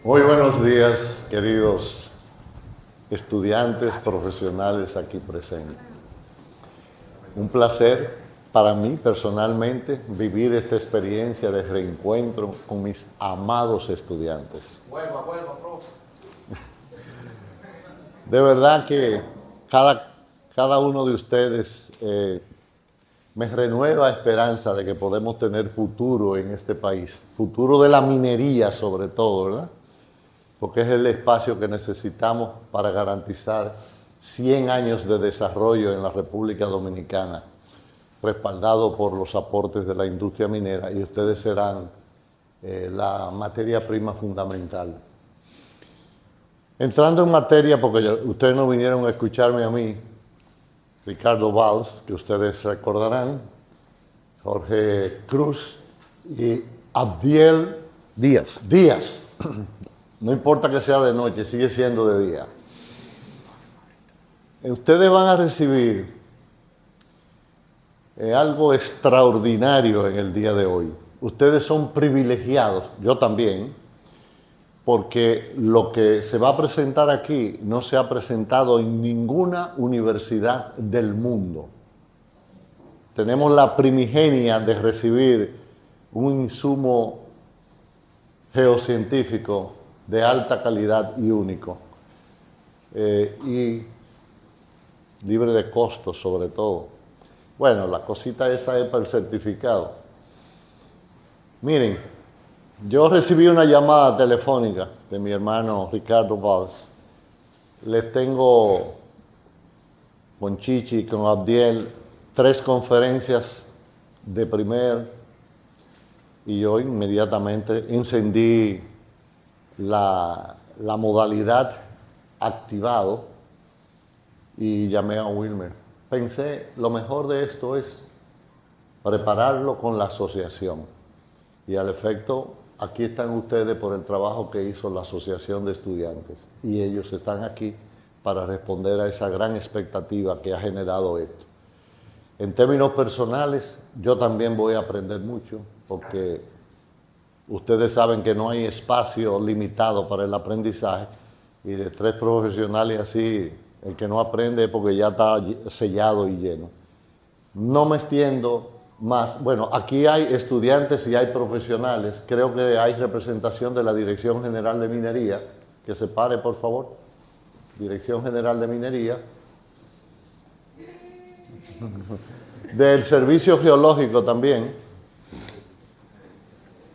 Muy buenos días, queridos estudiantes, profesionales aquí presentes. Un placer para mí personalmente vivir esta experiencia de reencuentro con mis amados estudiantes. Vuelva, profe. De verdad que cada uno de ustedes me renueva esperanza de que podemos tener futuro en este país, futuro de la minería sobre todo, ¿verdad? Porque es el espacio que necesitamos para garantizar 100 años de desarrollo en la República Dominicana, respaldado por los aportes de la industria minera, y ustedes serán la materia prima fundamental. Entrando en materia, porque ustedes no vinieron a escucharme a mí, Ricardo Valls, que ustedes recordarán, Jorge Cruz y Abdiel Díaz. No importa que sea de noche, sigue siendo de día. Ustedes van a recibir algo extraordinario en el día de hoy. Ustedes son privilegiados, yo también, porque lo que se va a presentar aquí no se ha presentado en ninguna universidad del mundo. Tenemos la primigenia de recibir un insumo geocientífico de alta calidad y único, y libre de costos sobre todo. Bueno, la cosita esa es para el certificado. Miren, yo recibí una llamada telefónica de mi hermano Ricardo Valls. Les tengo con Chichi y con Abdiel 3 conferencias de primer, y yo inmediatamente encendí la modalidad activado y llamé a Wilmer. Pensé, lo mejor de esto es prepararlo con la asociación. Y al efecto, aquí están ustedes por el trabajo que hizo la Asociación de Estudiantes. Y ellos están aquí para responder a esa gran expectativa que ha generado esto. En términos personales, yo también voy a aprender mucho, porque ustedes saben que no hay espacio limitado para el aprendizaje, y de 3 profesionales así, el que no aprende es porque ya está sellado y lleno. No me extiendo más. Bueno, aquí hay estudiantes y hay profesionales. Creo que hay representación de la Dirección General de Minería. Que se pare, por favor. Dirección General de Minería. Del Servicio Geológico también.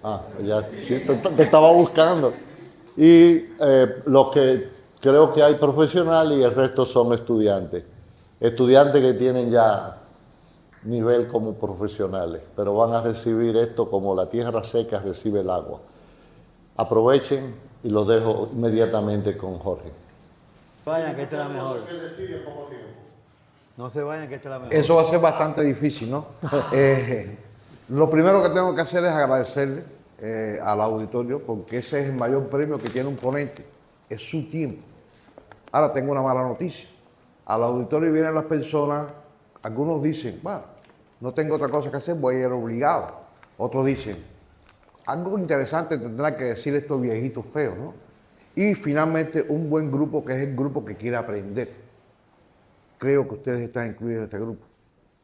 Ah, ya sí, te estaba buscando. Y los que creo que hay profesionales, y el resto son estudiantes. Estudiantes que tienen ya nivel como profesionales, pero van a recibir esto como la tierra seca recibe el agua. Aprovechen y los dejo inmediatamente con Jorge. Vayan, que esta es la mejor. No se vayan, que esta es la mejor. Eso va a ser bastante difícil, ¿no? Lo primero que tengo que hacer es agradecerle al auditorio, porque ese es el mayor premio que tiene un ponente, es su tiempo. Ahora tengo una mala noticia. Al auditorio vienen las personas, algunos dicen, bueno, no tengo otra cosa que hacer, voy a ir obligado. Otros dicen, algo interesante tendrá que decir estos viejitos feos, ¿no? Y finalmente un buen grupo, que es el grupo que quiere aprender. Creo que ustedes están incluidos en este grupo,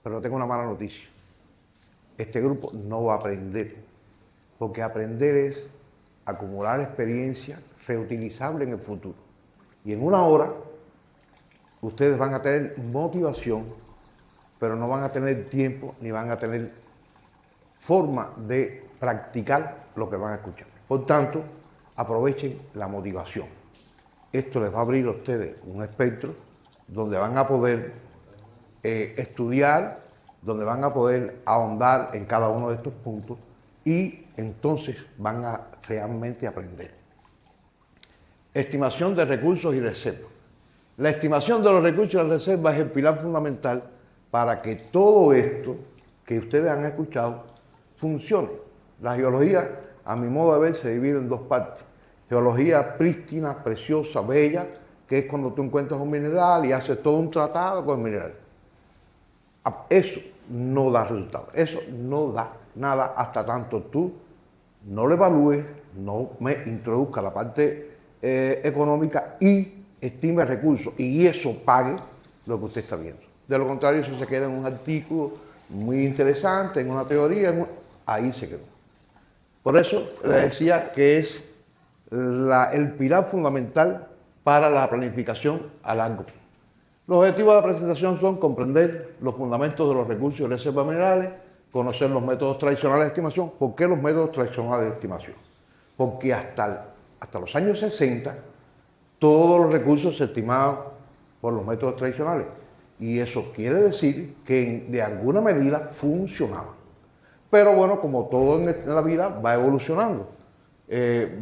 pero tengo una mala noticia. Este grupo no va a aprender, porque aprender es acumular experiencia reutilizable en el futuro. Y en una hora, ustedes van a tener motivación, pero no van a tener tiempo ni van a tener forma de practicar lo que van a escuchar. Por tanto, aprovechen la motivación. Esto les va a abrir a ustedes un espectro donde van a poder estudiar, donde van a poder ahondar en cada uno de estos puntos, y entonces van a realmente aprender. Estimación de recursos y reservas. La estimación de los recursos y las reservas es el pilar fundamental para que todo esto que ustedes han escuchado funcione. La geología, a mi modo de ver, se divide en 2 partes. Geología prístina, preciosa, bella, que es cuando tú encuentras un mineral y haces todo un tratado con el mineral. Eso no da resultado, eso no da nada hasta tanto tú no lo evalúes, no me introduzca la parte económica y estime recursos y eso pague lo que usted está viendo. De lo contrario, eso se queda en un artículo muy interesante, en una teoría, ahí se quedó. Por eso le decía que es el pilar fundamental para la planificación a largo plazo. Los objetivos de la presentación son comprender los fundamentos de los recursos y reservas minerales, conocer los métodos tradicionales de estimación. ¿Por qué los métodos tradicionales de estimación? Porque hasta los años 60 todos los recursos se estimaban por los métodos tradicionales y eso quiere decir que de alguna medida funcionaban. Pero bueno, como todo en la vida va evolucionando.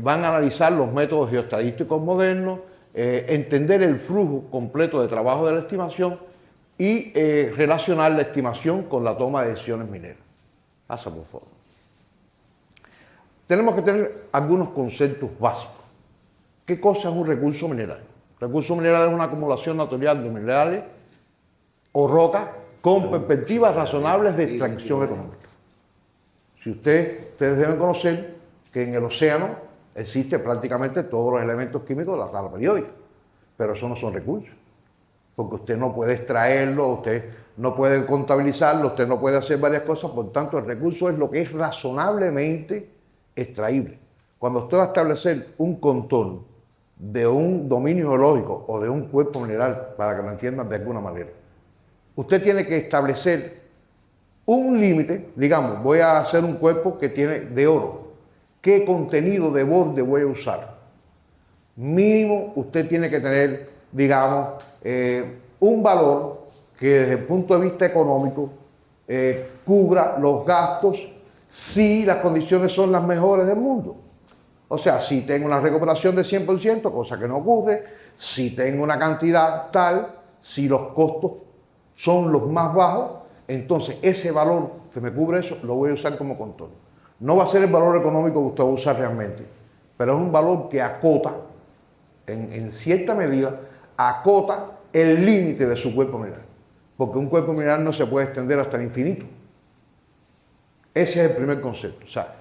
Van a analizar los métodos geoestadísticos modernos, entender el flujo completo de trabajo de la estimación y relacionar la estimación con la toma de decisiones mineras. Pasa, por favor. Tenemos que tener algunos conceptos básicos. ¿Qué cosa es un recurso mineral? Recurso mineral es una acumulación natural de minerales o rocas con perspectivas razonables de extracción económica. Si ustedes deben conocer que en el océano existen prácticamente todos los elementos químicos de la tabla periódica, pero eso no son recursos, porque usted no puede extraerlo, usted no puede contabilizarlo, usted no puede hacer varias cosas, por tanto el recurso es lo que es razonablemente extraíble. Cuando usted va a establecer un contorno de un dominio geológico o de un cuerpo mineral, para que lo entiendan de alguna manera, usted tiene que establecer un límite. Digamos, voy a hacer un cuerpo que tiene de oro. ¿Qué contenido de borde voy a usar? Mínimo usted tiene que tener, digamos, un valor que desde el punto de vista económico cubra los gastos si las condiciones son las mejores del mundo. O sea, si tengo una recuperación de 100%, cosa que no ocurre, si tengo una cantidad tal, si los costos son los más bajos, entonces ese valor que me cubre eso lo voy a usar como contorno. No va a ser el valor económico que usted va a usar realmente, pero es un valor que acota, en cierta medida, acota el límite de su cuerpo mineral. Porque un cuerpo mineral no se puede extender hasta el infinito. Ese es el primer concepto. O sea,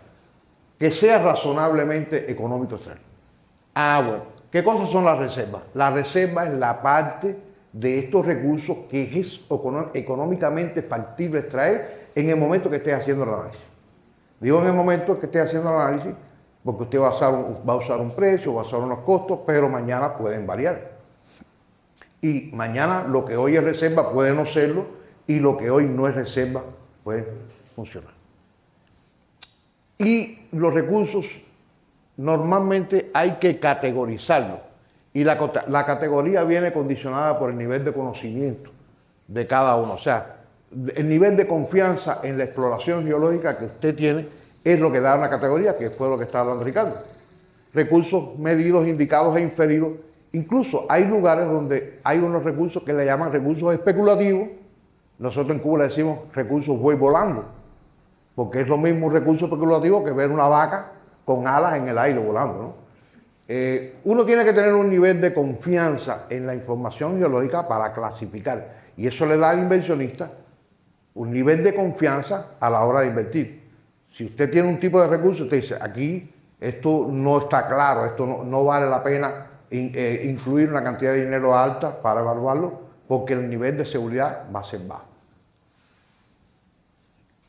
que sea razonablemente económico extraer. Bueno, ¿qué cosas son las reservas? La reserva es la parte de estos recursos que es económicamente factible extraer en el momento que esté haciendo el análisis. Digo en el momento que esté haciendo el análisis porque usted va a usar un precio, va a usar unos costos, pero mañana pueden variar. Y mañana lo que hoy es reserva puede no serlo y lo que hoy no es reserva puede funcionar. Y los recursos normalmente hay que categorizarlos. Y la categoría viene condicionada por el nivel de conocimiento de cada uno. O sea, el nivel de confianza en la exploración geológica que usted tiene es lo que da una categoría, que fue lo que estaba hablando Ricardo. Recursos medidos, indicados e inferidos. Incluso hay lugares donde hay unos recursos que le llaman recursos especulativos. Nosotros en Cuba le decimos recursos voy volando, porque es lo mismo un recurso especulativo que ver una vaca con alas en el aire volando, ¿no? Uno tiene que tener un nivel de confianza en la información geológica para clasificar, y eso le da al inversionista un nivel de confianza a la hora de invertir. Si usted tiene un tipo de recurso, usted dice, aquí esto no está claro, esto no vale la pena incluir una cantidad de dinero alta para evaluarlo, porque el nivel de seguridad va a ser bajo.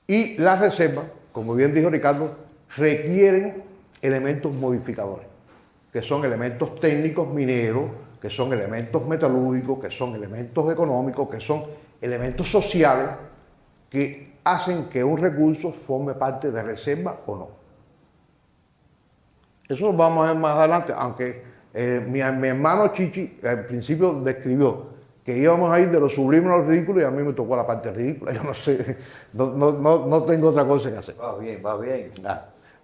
Y las reservas, como bien dijo Ricardo, requieren elementos modificadores, que son elementos técnicos mineros, que son elementos metalúrgicos, que son elementos económicos, que son elementos sociales, que hacen que un recurso forme parte de reserva o no. Eso lo vamos a ver más adelante, aunque mi hermano Chichi al principio describió que íbamos a ir de lo sublime a lo ridículo y a mí me tocó la parte ridícula. Yo no sé, no tengo otra cosa que hacer. Va bien, va bien.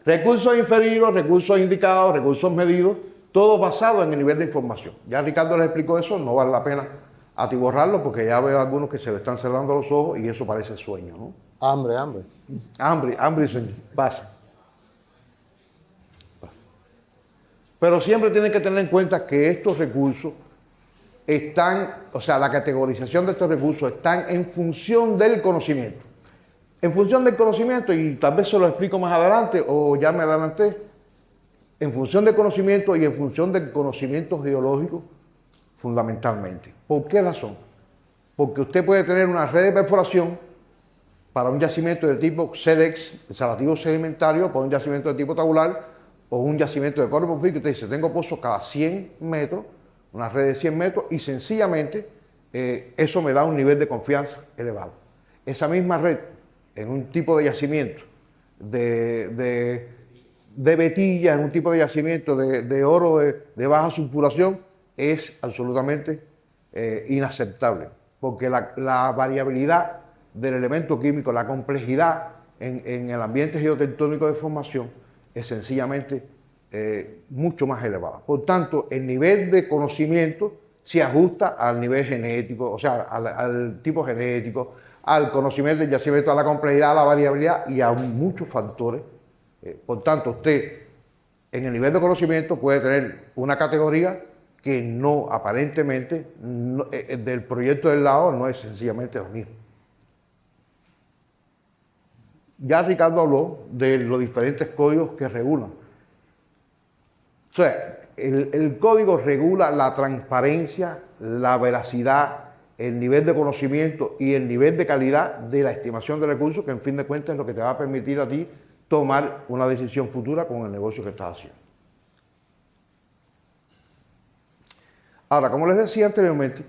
Recursos inferidos, recursos indicados, recursos medidos, todo basado en el nivel de información. Ya Ricardo les explicó eso, no vale la pena atiborrarlo porque ya veo a algunos que se le están cerrando los ojos y eso parece sueño, ¿no? Hambre. Hambre y sueño. Pasa. Pero siempre tienen que tener en cuenta que estos recursos están, o sea, la categorización de estos recursos están en función del conocimiento. En función del conocimiento, y tal vez se lo explico más adelante o ya me adelanté, en función del conocimiento y en función del conocimiento geológico fundamentalmente. ¿Por qué razón? Porque usted puede tener una red de perforación para un yacimiento de tipo SEDEX, salativo sedimentario, para un yacimiento de tipo tabular o un yacimiento de cobre porfírico. Usted dice, tengo pozos cada 100 metros, una red de 100 metros y sencillamente eso me da un nivel de confianza elevado. Esa misma red en un tipo de yacimiento de vetilla, en un tipo de yacimiento de oro de baja sulfuración es absolutamente inaceptable, porque la variabilidad del elemento químico, la complejidad en el ambiente geotectónico de formación es sencillamente mucho más elevada. Por tanto, el nivel de conocimiento se ajusta al nivel genético, o sea, al tipo genético, al conocimiento del yacimiento, a la complejidad, a la variabilidad y a muchos factores. Por tanto, usted en el nivel de conocimiento puede tener una categoría que no, aparentemente, del proyecto del lado no es sencillamente lo mismo. Ya Ricardo habló de los diferentes códigos que regulan. O sea, el código regula la transparencia, la veracidad, el nivel de conocimiento y el nivel de calidad de la estimación de recursos, que en fin de cuentas es lo que te va a permitir a ti tomar una decisión futura con el negocio que estás haciendo. Ahora, como les decía anteriormente,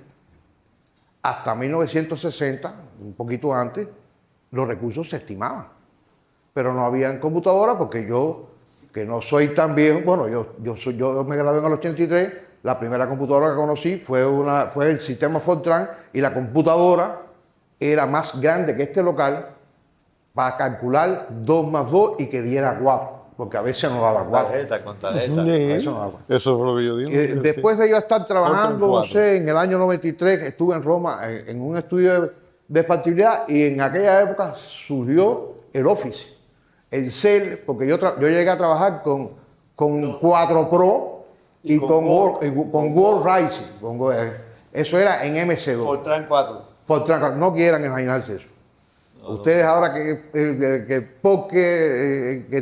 hasta 1960, un poquito antes, los recursos se estimaban, pero no habían computadoras porque yo, que no soy tan viejo, bueno, yo me gradué en el 83, la primera computadora que conocí fue el sistema Fortran y la computadora era más grande que este local para calcular 2 más 2 y que diera 4, porque a veces no daba 4. Con tarjeta. Sí, Eso no daba 4. eso fue lo que yo dije. Después de yo estar trabajando, no cuatro. sé, en el año 93, estuve en Roma en un estudio de factibilidad y en aquella época surgió el Office, el Excel, porque yo llegué a trabajar con 4 Pro y con Word Rising. Eso era en MC2. Fortran 4. Fortran, no quieran imaginarse eso. Ustedes ahora que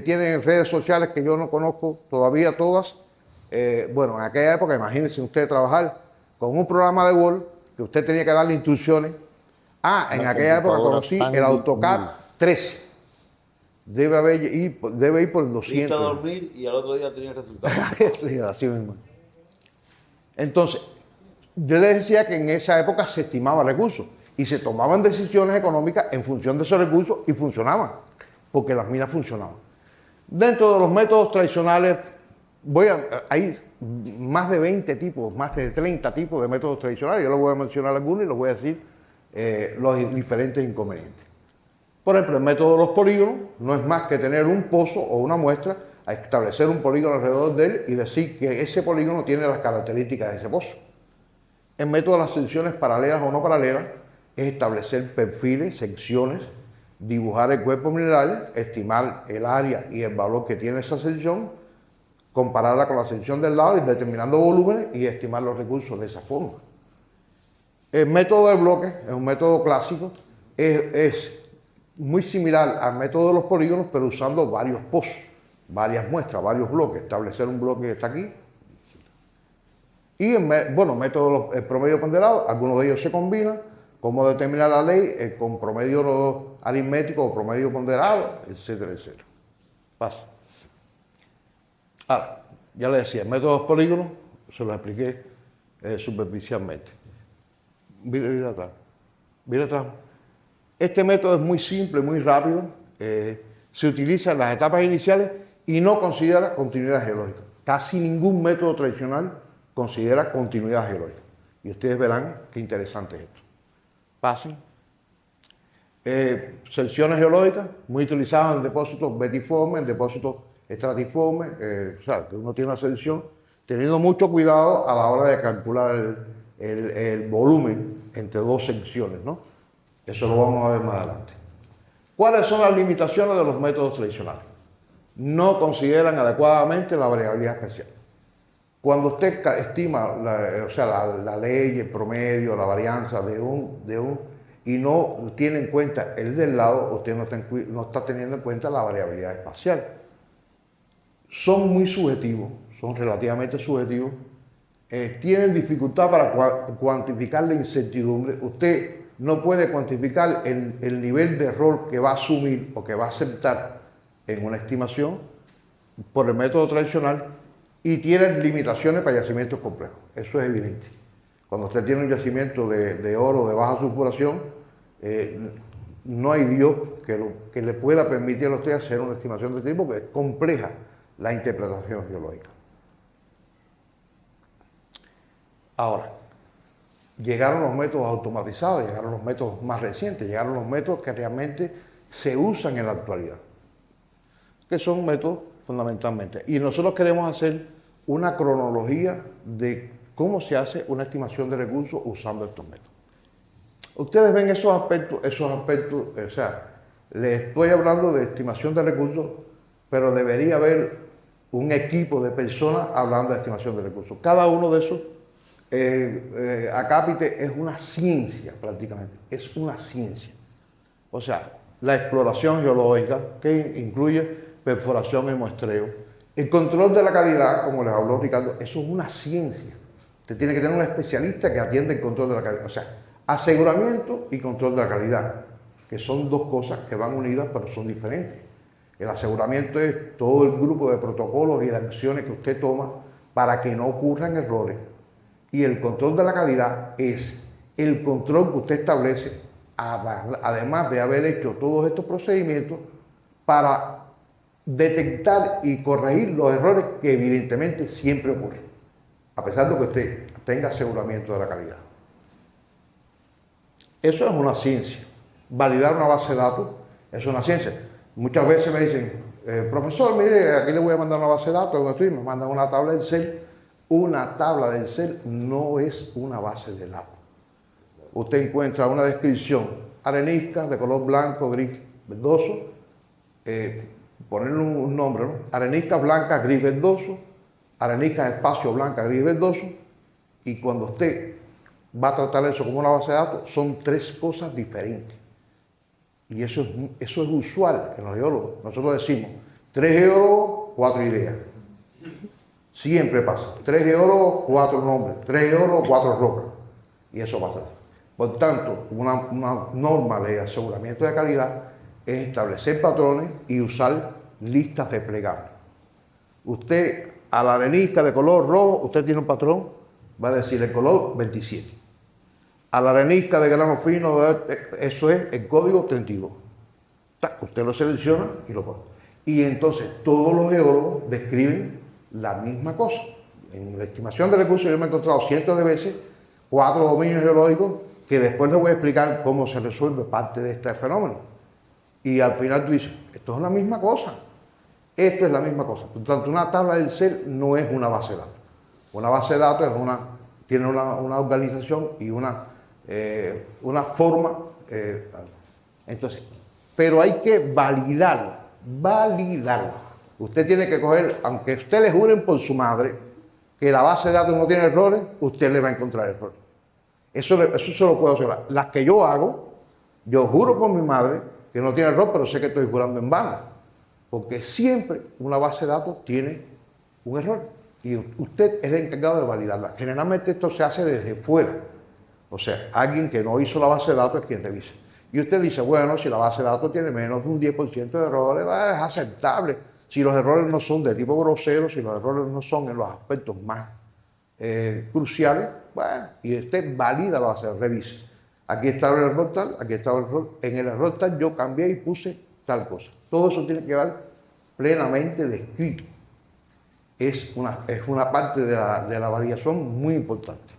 tienen redes sociales que yo no conozco todavía todas, bueno, en aquella época imagínense ustedes trabajar con un programa de Word que usted tenía que darle instrucciones. En aquella época conocí el AutoCAD 13. Debe ir por el 200. Irte a dormir y al otro día tenía el resultado. Sí, así mismo. Entonces, yo les decía que en esa época se estimaba recursos y se tomaban decisiones económicas en función de esos recursos y funcionaban, porque las minas funcionaban. Dentro de los métodos tradicionales, hay más de 20 tipos, más de 30 tipos de métodos tradicionales. Yo les voy a mencionar algunos y les voy a decir los diferentes inconvenientes. Por ejemplo, el método de los polígonos no es más que tener un pozo o una muestra, a establecer un polígono alrededor de él y decir que ese polígono tiene las características de ese pozo. El método de las secciones paralelas o no paralelas es establecer perfiles, secciones, dibujar el cuerpo mineral, estimar el área y el valor que tiene esa sección, compararla con la sección del lado y determinando volúmenes y estimar los recursos de esa forma. El método de bloques es un método clásico, es muy similar al método de los polígonos, pero usando varios pozos, varias muestras, varios bloques, establecer un bloque que está aquí. Y el método del promedio ponderado, algunos de ellos se combinan, cómo determinar la ley con promedio aritmético o promedio ponderado, etcétera, etcétera. Pasa. Ahora, ya les decía, el método de los polígonos, se lo expliqué superficialmente. Mira atrás. Este método es muy simple, muy rápido, se utiliza en las etapas iniciales y no considera continuidad geológica. Casi ningún método tradicional considera continuidad geológica. Y ustedes verán qué interesante es esto. Pasen. Secciones geológicas, muy utilizadas en depósitos betiformes, en depósitos estratiformes, o sea, que uno tiene una sección, teniendo mucho cuidado a la hora de calcular el volumen entre dos secciones, ¿no? Eso lo vamos a ver más adelante. ¿Cuáles son las limitaciones de los métodos tradicionales? No consideran adecuadamente la variabilidad especial. Cuando usted estima la ley, el promedio, la varianza y no tiene en cuenta el del lado, usted no está teniendo en cuenta la variabilidad espacial. son muy subjetivos, son relativamente subjetivos, tienen dificultad para cuantificar la incertidumbre. Usted no puede cuantificar el nivel de error que va a asumir o que va a aceptar en una estimación por el método tradicional y tiene limitaciones para yacimientos complejos. Eso es evidente. Cuando usted tiene un yacimiento de oro de baja sulfuración, no hay Dios que le pueda permitir a usted hacer una estimación de este tipo, porque es compleja la interpretación geológica. Ahora, llegaron los métodos automatizados, llegaron los métodos más recientes, llegaron los métodos que realmente se usan en la actualidad, que son métodos fundamentalmente. Y nosotros queremos hacer una cronología de cómo se hace una estimación de recursos usando estos métodos. Ustedes ven esos aspectos, o sea, les estoy hablando de estimación de recursos, pero debería haber un equipo de personas hablando de estimación de recursos. Cada uno de esos acápite es una ciencia prácticamente, es una ciencia. O sea, la exploración geológica, que incluye perforación y muestreo, el control de la calidad, como les habló Ricardo, eso es una ciencia. Usted tiene que tener un especialista que atienda el control de la calidad. O sea, aseguramiento y control de la calidad, que son dos cosas que van unidas pero son diferentes. El aseguramiento es todo el grupo de protocolos y de acciones que usted toma para que no ocurran errores. Y el control de la calidad es el control que usted establece, además de haber hecho todos estos procedimientos, para detectar y corregir los errores que evidentemente siempre ocurren, a pesar de que usted tenga aseguramiento de la calidad. Eso es una ciencia. Validar una base de datos es una ciencia. Muchas veces me dicen, profesor, mire, aquí le voy a mandar una base de datos, me mandan una tabla de Excel. Una tabla de Excel no es una base de datos. Usted encuentra una descripción, arenisca de color blanco, gris, verdoso, ponerle un nombre, ¿no? Arenisca blanca, gris, verdoso, arenisca espacio blanca, gris, verdoso, y cuando usted va a tratar eso como una base de datos, son tres cosas diferentes. Y eso es usual en los geólogos. Nosotros decimos, 3 geólogos, 4 ideas. Siempre pasa. 3 geólogos, 4 nombres. 3 geólogos, 4 rocas. Y eso pasa. Por tanto, una norma de aseguramiento de calidad es establecer patrones y usar listas desplegables. Usted, a la arenisca de color rojo, usted tiene un patrón, va a decir el color 27. A la arenisca de grano fino, eso es el código 32. Usted lo selecciona y lo pone. Y entonces todos los geólogos describen la misma cosa. En la estimación de recursos yo me he encontrado cientos de veces 4 dominios geológicos que después les voy a explicar cómo se resuelve parte de este fenómeno. Y al final tú dices, esto es la misma cosa. Esto es la misma cosa. Por tanto, una tabla del CEL no es una base de datos. Una base de datos tiene una organización y una forma. Entonces, pero hay que validarla. Usted tiene que coger, aunque usted le juren por su madre que la base de datos no tiene errores, usted le va a encontrar errores. Eso se lo puedo hacer. Las que yo hago, yo juro por mi madre que no tiene error, pero sé que estoy jurando en vano. Porque siempre una base de datos tiene un error. Y usted es el encargado de validarla. Generalmente esto se hace desde fuera. O sea, alguien que no hizo la base de datos es quien revisa. Y usted dice, bueno, si la base de datos tiene menos de un 10% de errores, es aceptable. Si los errores no son de tipo grosero, si los errores no son en los aspectos más cruciales, bueno, y usted valida la base, revise. Aquí está el error tal, aquí está el error. En el error tal yo cambié y puse tal cosa. Todo eso tiene que quedar plenamente descrito. Es una parte de la validación muy importante.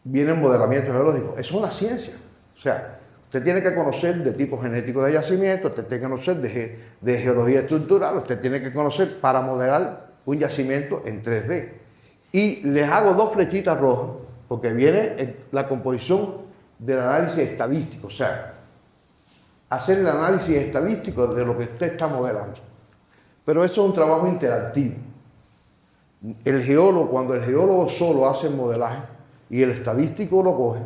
Viene el modelamiento geológico. Es una ciencia. O sea, usted tiene que conocer de tipo genético de yacimiento, usted tiene que conocer de geología estructural, usted tiene que conocer para modelar un yacimiento en 3D. Y les hago 2 flechitas rojas, porque viene la composición del análisis estadístico. O sea, hacer el análisis estadístico de lo que usted está modelando. Pero eso es un trabajo interactivo. Cuando el geólogo solo hace el modelaje y el estadístico lo coge,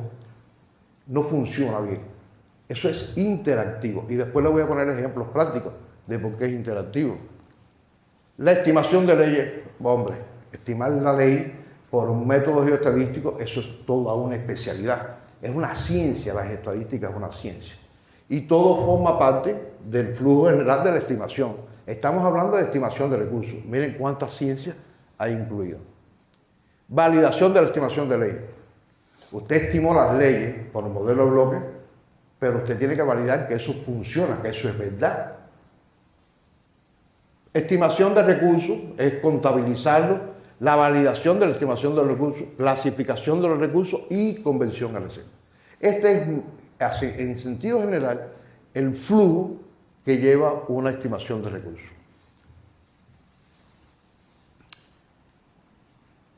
no funciona bien. Eso es interactivo. Y después le voy a poner ejemplos prácticos de por qué es interactivo. La estimación de leyes, hombre, estimar la ley por un método geoestadístico, eso es toda una especialidad. Es una ciencia, la geoestadística es una ciencia. Y todo forma parte del flujo general de la estimación. Estamos hablando de estimación de recursos. Miren cuántas ciencias hay incluido. Validación de la estimación de leyes. Usted estimó las leyes por el modelo de bloque, pero usted tiene que validar que eso funciona, que eso es verdad. Estimación de recursos es contabilizarlo, la validación de la estimación de los recursos, clasificación de los recursos y convención a reserva. Este es, así, en sentido general, el flujo que lleva una estimación de recursos.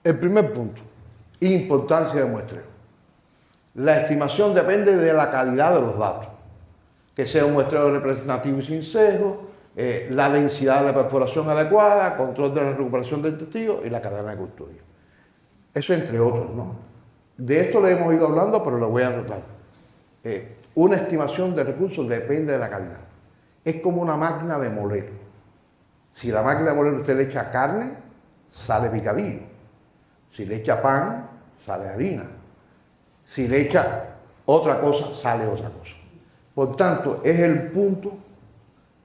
El primer punto, importancia de muestreo. La estimación depende de la calidad de los datos, que sea un muestreo representativo y sin sesgo, la densidad de la perforación adecuada, control de la recuperación del testigo y la cadena de custodia. Eso entre otros, ¿no? De esto le hemos ido hablando, pero lo voy a tratar. Una estimación de recursos depende de la calidad. Es como una máquina de moler. Si la máquina de moler usted le echa carne, sale picadillo. Si le echa pan, sale harina. Si le echa otra cosa, sale otra cosa. Por tanto, es el punto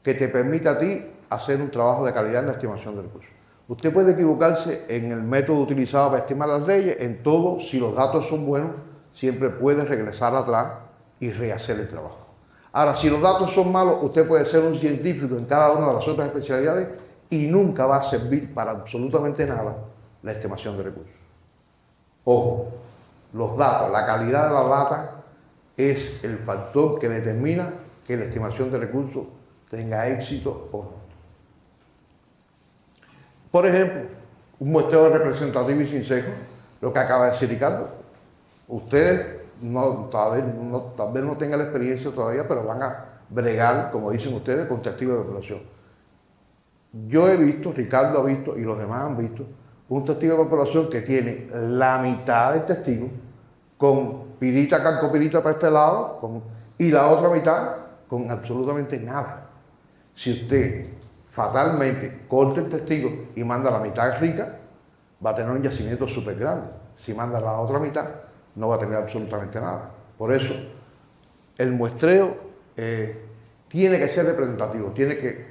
que te permite a ti hacer un trabajo de calidad en la estimación de recursos. Usted puede equivocarse en el método utilizado para estimar las leyes, en todo, si los datos son buenos, siempre puede regresar atrás y rehacer el trabajo. Ahora, si los datos son malos, usted puede ser un científico en cada una de las otras especialidades y nunca va a servir para absolutamente nada la estimación de recursos. Ojo, los datos, la calidad de la data es el factor que determina que la estimación de recursos tenga éxito o no. Por ejemplo, un muestreo representativo y sin sesgo, lo que acaba de decir Ricardo. Ustedes tal vez no tengan la experiencia todavía, pero van a bregar, como dicen ustedes, con testigos de operación. Yo he visto, Ricardo ha visto y los demás han visto un testigo de operación que tiene la mitad del testigo con pirita, calcopirita para este lado y la otra mitad con absolutamente nada. Si usted fatalmente corta el testigo y manda la mitad rica, va a tener un yacimiento súper grande. Si manda la otra mitad, no va a tener absolutamente nada. Por eso, el muestreo tiene que ser representativo, tiene que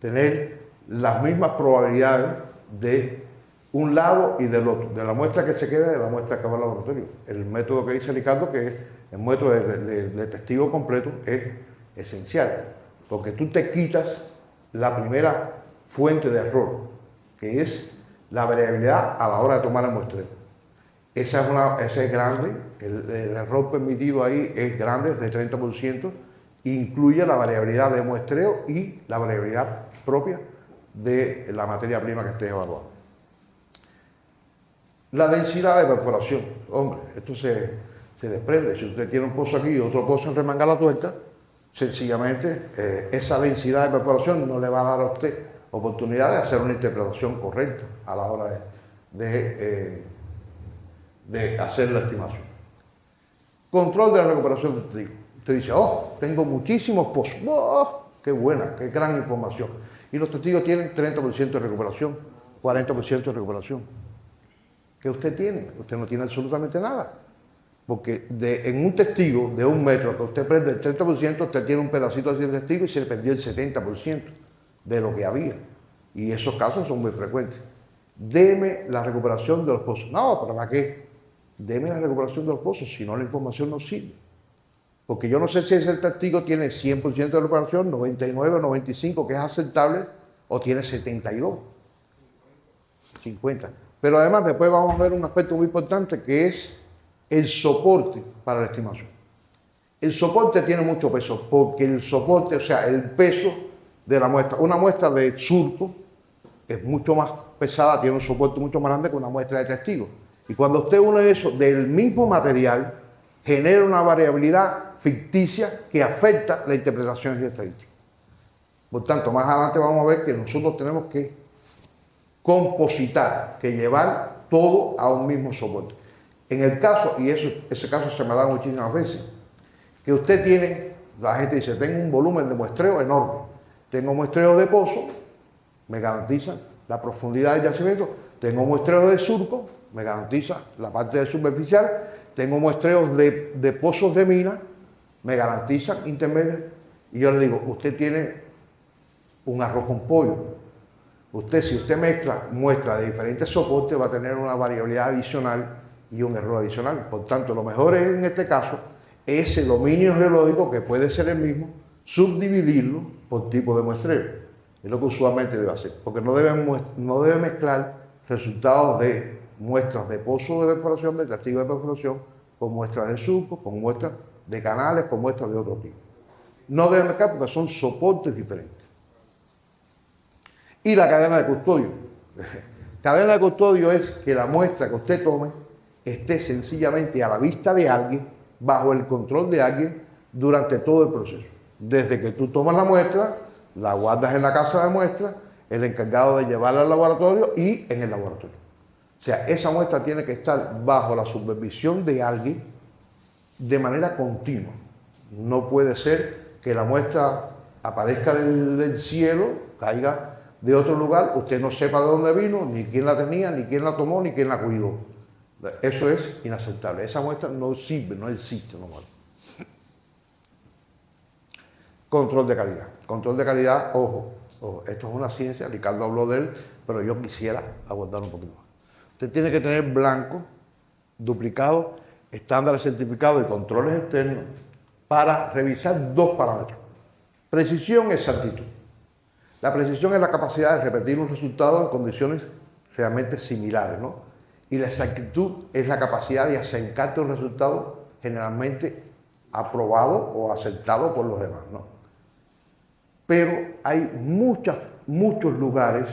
tener las mismas probabilidades de un lado y del otro, de la muestra que se queda y de la muestra que va al laboratorio. El método que dice Ricardo, que es el método de testigo completo, es esencial, porque tú te quitas la primera fuente de error, que es la variabilidad a la hora de tomar el muestreo. Esa es grande, el error permitido ahí es grande, es de 30%, incluye la variabilidad de muestreo y la variabilidad propia de la materia prima que esté evaluando. La densidad de perforación, hombre, esto se desprende. Si usted tiene un pozo aquí y otro pozo en Remanga la Tuerta, sencillamente esa densidad de perforación no le va a dar a usted oportunidad de hacer una interpretación correcta a la hora de hacer la estimación. Control de la recuperación del testigo. Usted dice, oh, tengo muchísimos pozos. ¡Oh, qué buena, qué gran información! Y los testigos tienen 30% de recuperación, 40% de recuperación. ¿Qué usted tiene? Usted no tiene absolutamente nada. Porque en un testigo de 1 metro que usted prende el 30%, usted tiene un pedacito así de testigo y se le perdió el 70% de lo que había. Y esos casos son muy frecuentes. Deme la recuperación de los pozos. No, ¿pero para qué? Deme la recuperación de los pozos, si no la información no sirve. Porque yo no sé si ese testigo tiene 100% de recuperación, 99 o 95, que es aceptable, o tiene 72, 50. Pero además después vamos a ver un aspecto muy importante que es el soporte para la estimación. El soporte tiene mucho peso, porque el soporte, o sea, el peso de la muestra, una muestra de surco es mucho más pesada, tiene un soporte mucho más grande que una muestra de testigo. Y cuando usted une eso del mismo material, genera una variabilidad ficticia que afecta la interpretación estadística. Por tanto, más adelante vamos a ver que nosotros tenemos que compositar, que llevar todo a un mismo soporte. En el caso, y ese caso se me da muchísimas veces, que usted tiene, la gente dice, tengo un volumen de muestreo enorme, tengo muestreo de pozo me garantiza la profundidad del yacimiento. Tengo muestreos de surco, me garantiza la parte superficial. Tengo muestreos de pozos de mina, me garantizan intermedios. Y yo le digo, usted tiene un arroz con pollo. Si usted mezcla muestras de diferentes soportes, va a tener una variabilidad adicional y un error adicional. Por tanto, lo mejor es, en este caso, ese dominio geológico, que puede ser el mismo, subdividirlo por tipo de muestreo. Es lo que usualmente debe hacer, porque no debe mezclar resultados de muestras de pozos de perforación, de testigos de perforación, con muestras de surcos, con muestras de canales, con muestras de otro tipo. No debe mezclar porque son soportes diferentes. Y la cadena de custodio. Cadena de custodio es que la muestra que usted tome esté sencillamente a la vista de alguien, bajo el control de alguien, durante todo el proceso. Desde que tú tomas la muestra, la guardas en la casa de muestra, el encargado de llevarla al laboratorio y en el laboratorio. O sea, esa muestra tiene que estar bajo la supervisión de alguien de manera continua. No puede ser que la muestra aparezca del cielo, caiga de otro lugar, usted no sepa de dónde vino, ni quién la tenía, ni quién la tomó, ni quién la cuidó. Eso es inaceptable. Esa muestra no sirve, no existe normal. Control de calidad. Control de calidad, ojo, esto es una ciencia, Ricardo habló de él, pero yo quisiera abordar un poquito más. Usted tiene que tener blanco, duplicado, estándares certificados y controles externos para revisar dos parámetros: precisión y exactitud. La precisión es la capacidad de repetir un resultado en condiciones realmente similares, ¿no? Y la exactitud es la capacidad de acercarte a un resultado generalmente aprobado o aceptado por los demás, ¿no? Pero hay muchos lugares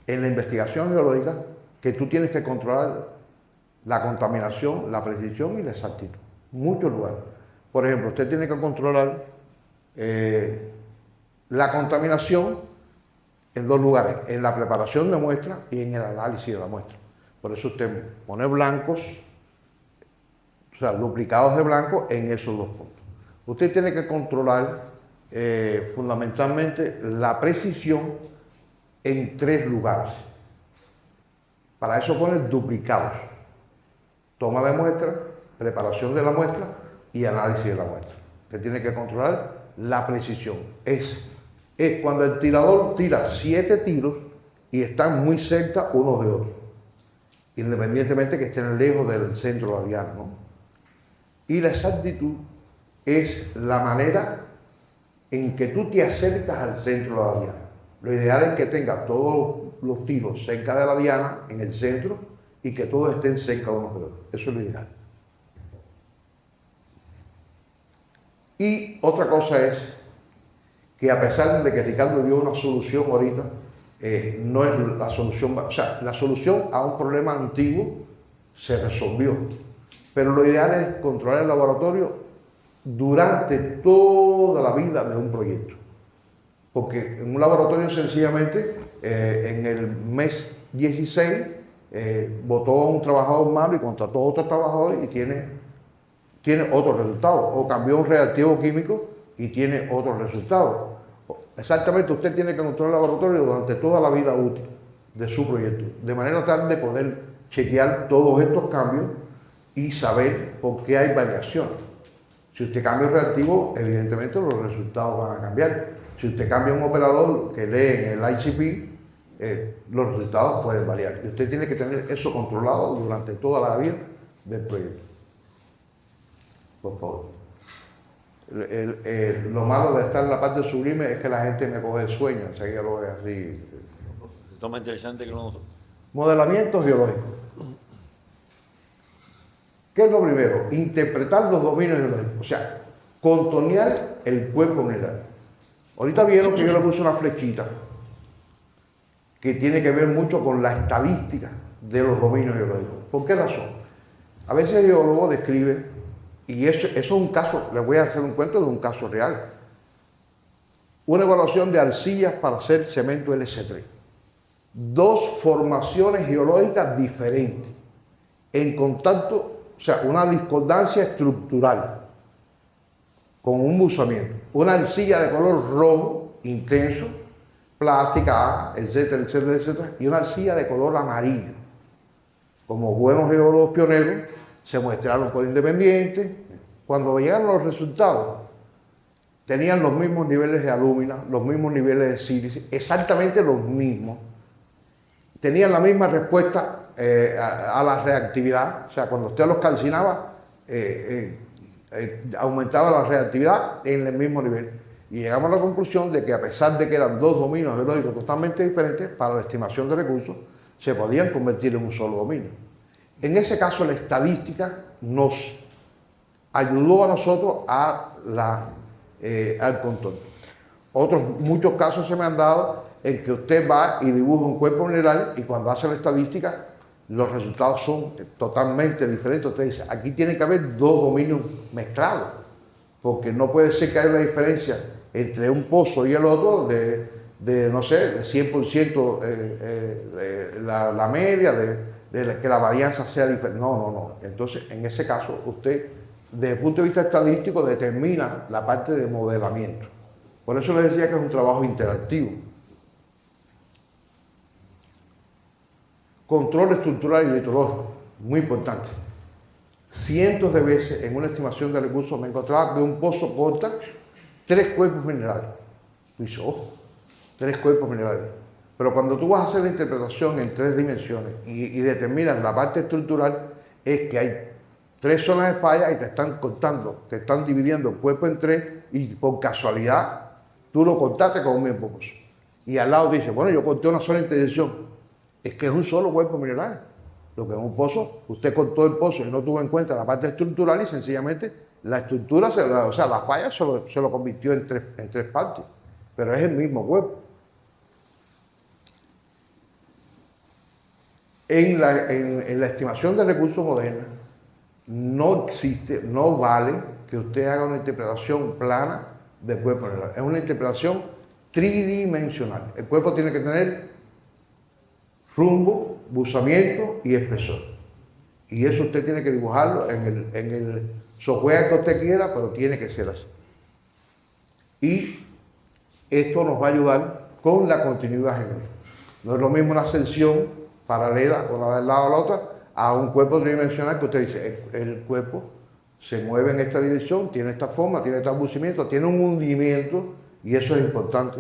en la investigación geológica que tú tienes que controlar la contaminación, la precisión y la exactitud. Muchos lugares. Por ejemplo, usted tiene que controlar la contaminación en dos lugares: en la preparación de muestras y en el análisis de la muestra. Por eso usted pone blancos, o sea, duplicados de blanco en esos dos puntos. Usted tiene que controlar fundamentalmente la precisión en tres lugares. Para eso pone duplicados: toma de muestra, preparación de la muestra y análisis de la muestra. Usted tiene que controlar la precisión. Es cuando el tirador tira 7 tiros y están muy cerca unos de otros, independientemente que estén lejos del centro de la diana, ¿no? Y la exactitud es la manera en que tú te acercas al centro de la diana. Lo ideal es que tengas todos los tiros cerca de la diana, en el centro, y que todos estén cerca unos de otros. Eso es lo ideal. Y otra cosa es que, a pesar de que Ricardo dio una solución ahorita, no es la solución, o sea, la solución a un problema antiguo se resolvió. Pero lo ideal es controlar el laboratorio durante toda la vida de un proyecto. Porque en un laboratorio, sencillamente, en el mes 16, votó a un trabajador malo y contrató a otro trabajador y tiene otro resultado. O cambió un reactivo químico y tiene otro resultado. Exactamente, usted tiene que controlar el laboratorio durante toda la vida útil de su proyecto, de manera tal de poder chequear todos estos cambios y saber por qué hay variaciones. Si usted cambia el reactivo, evidentemente los resultados van a cambiar. Si usted cambia un operador que lee en el ICP, los resultados pueden variar. Y usted tiene que tener eso controlado durante toda la vida del proyecto. Por favor. Lo malo de estar en la parte sublime es que la gente me coge sueño, enseguida lo ve así. Esto es más interesante que lo... Modelamiento geológico. ¿Qué es lo primero? Interpretar los dominios geológicos, o sea, contornear el cuerpo mineral. Ahorita vieron que yo le puse una flechita que tiene que ver mucho con la estadística de los dominios geológicos. ¿Por qué razón? A veces el geólogo describe, y eso es un caso, les voy a hacer un cuento de un caso real, una evaluación de arcillas para hacer cemento LC3. Dos formaciones geológicas diferentes, en contacto, o sea, una discordancia estructural con un buzamiento. Una arcilla de color rojo intenso plástica, etcétera, etcétera, etcétera, y una arcilla de color amarillo. Como buenos geólogos pioneros, se muestraron por independientes. Cuando llegaron los resultados, tenían los mismos niveles de alúmina, los mismos niveles de sílice, exactamente los mismos. Tenían la misma respuesta a la reactividad, o sea, cuando usted los calcinaba, aumentaba la reactividad en el mismo nivel. Y llegamos a la conclusión de que a pesar de que eran dos dominios geológicos totalmente diferentes, para la estimación de recursos, se podían convertir en un solo dominio. En ese caso, la estadística nos ayudó a nosotros al contorno. Otros muchos casos se me han dado en que usted va y dibuja un cuerpo mineral y cuando hace la estadística, los resultados son totalmente diferentes. Usted dice, aquí tiene que haber dos dominios mezclados, porque no puede ser que haya una diferencia entre un pozo y el otro no sé, de 100% la media, de que la varianza sea diferente. No. Entonces, en ese caso, usted, desde el punto de vista estadístico, determina la parte de modelamiento. Por eso les decía que es un trabajo interactivo. Control estructural y litológico, muy importante. Cientos de veces en una estimación de recursos me encontraba que un pozo corta 3 cuerpos minerales. Y dice, ojo, 3 cuerpos minerales. Pero cuando tú vas a hacer la interpretación en 3 dimensiones y determinas la parte estructural, es que hay 3 zonas de falla y te están cortando, te están dividiendo el cuerpo en 3 y por casualidad tú lo cortaste con un mismo pozo. Y al lado dice, bueno, yo corté una sola intervención. Es que es un solo cuerpo mineral. Lo que es un pozo, usted cortó el pozo y no tuvo en cuenta la parte estructural y sencillamente la estructura, o sea, la falla se lo convirtió en tres partes. Pero es el mismo cuerpo. En la estimación de recursos moderna no existe, no vale que usted haga una interpretación plana del cuerpo mineral. Es una interpretación tridimensional. El cuerpo tiene que tener rumbo, buzamiento y espesor. Y eso usted tiene que dibujarlo en el software que usted quiera, pero tiene que ser así. Y esto nos va a ayudar con la continuidad geológica. No es lo mismo una sección paralela, una del lado a la otra, a un cuerpo tridimensional que usted dice, el cuerpo se mueve en esta dirección, tiene esta forma, tiene este abulcimiento, tiene un hundimiento, y eso es importante.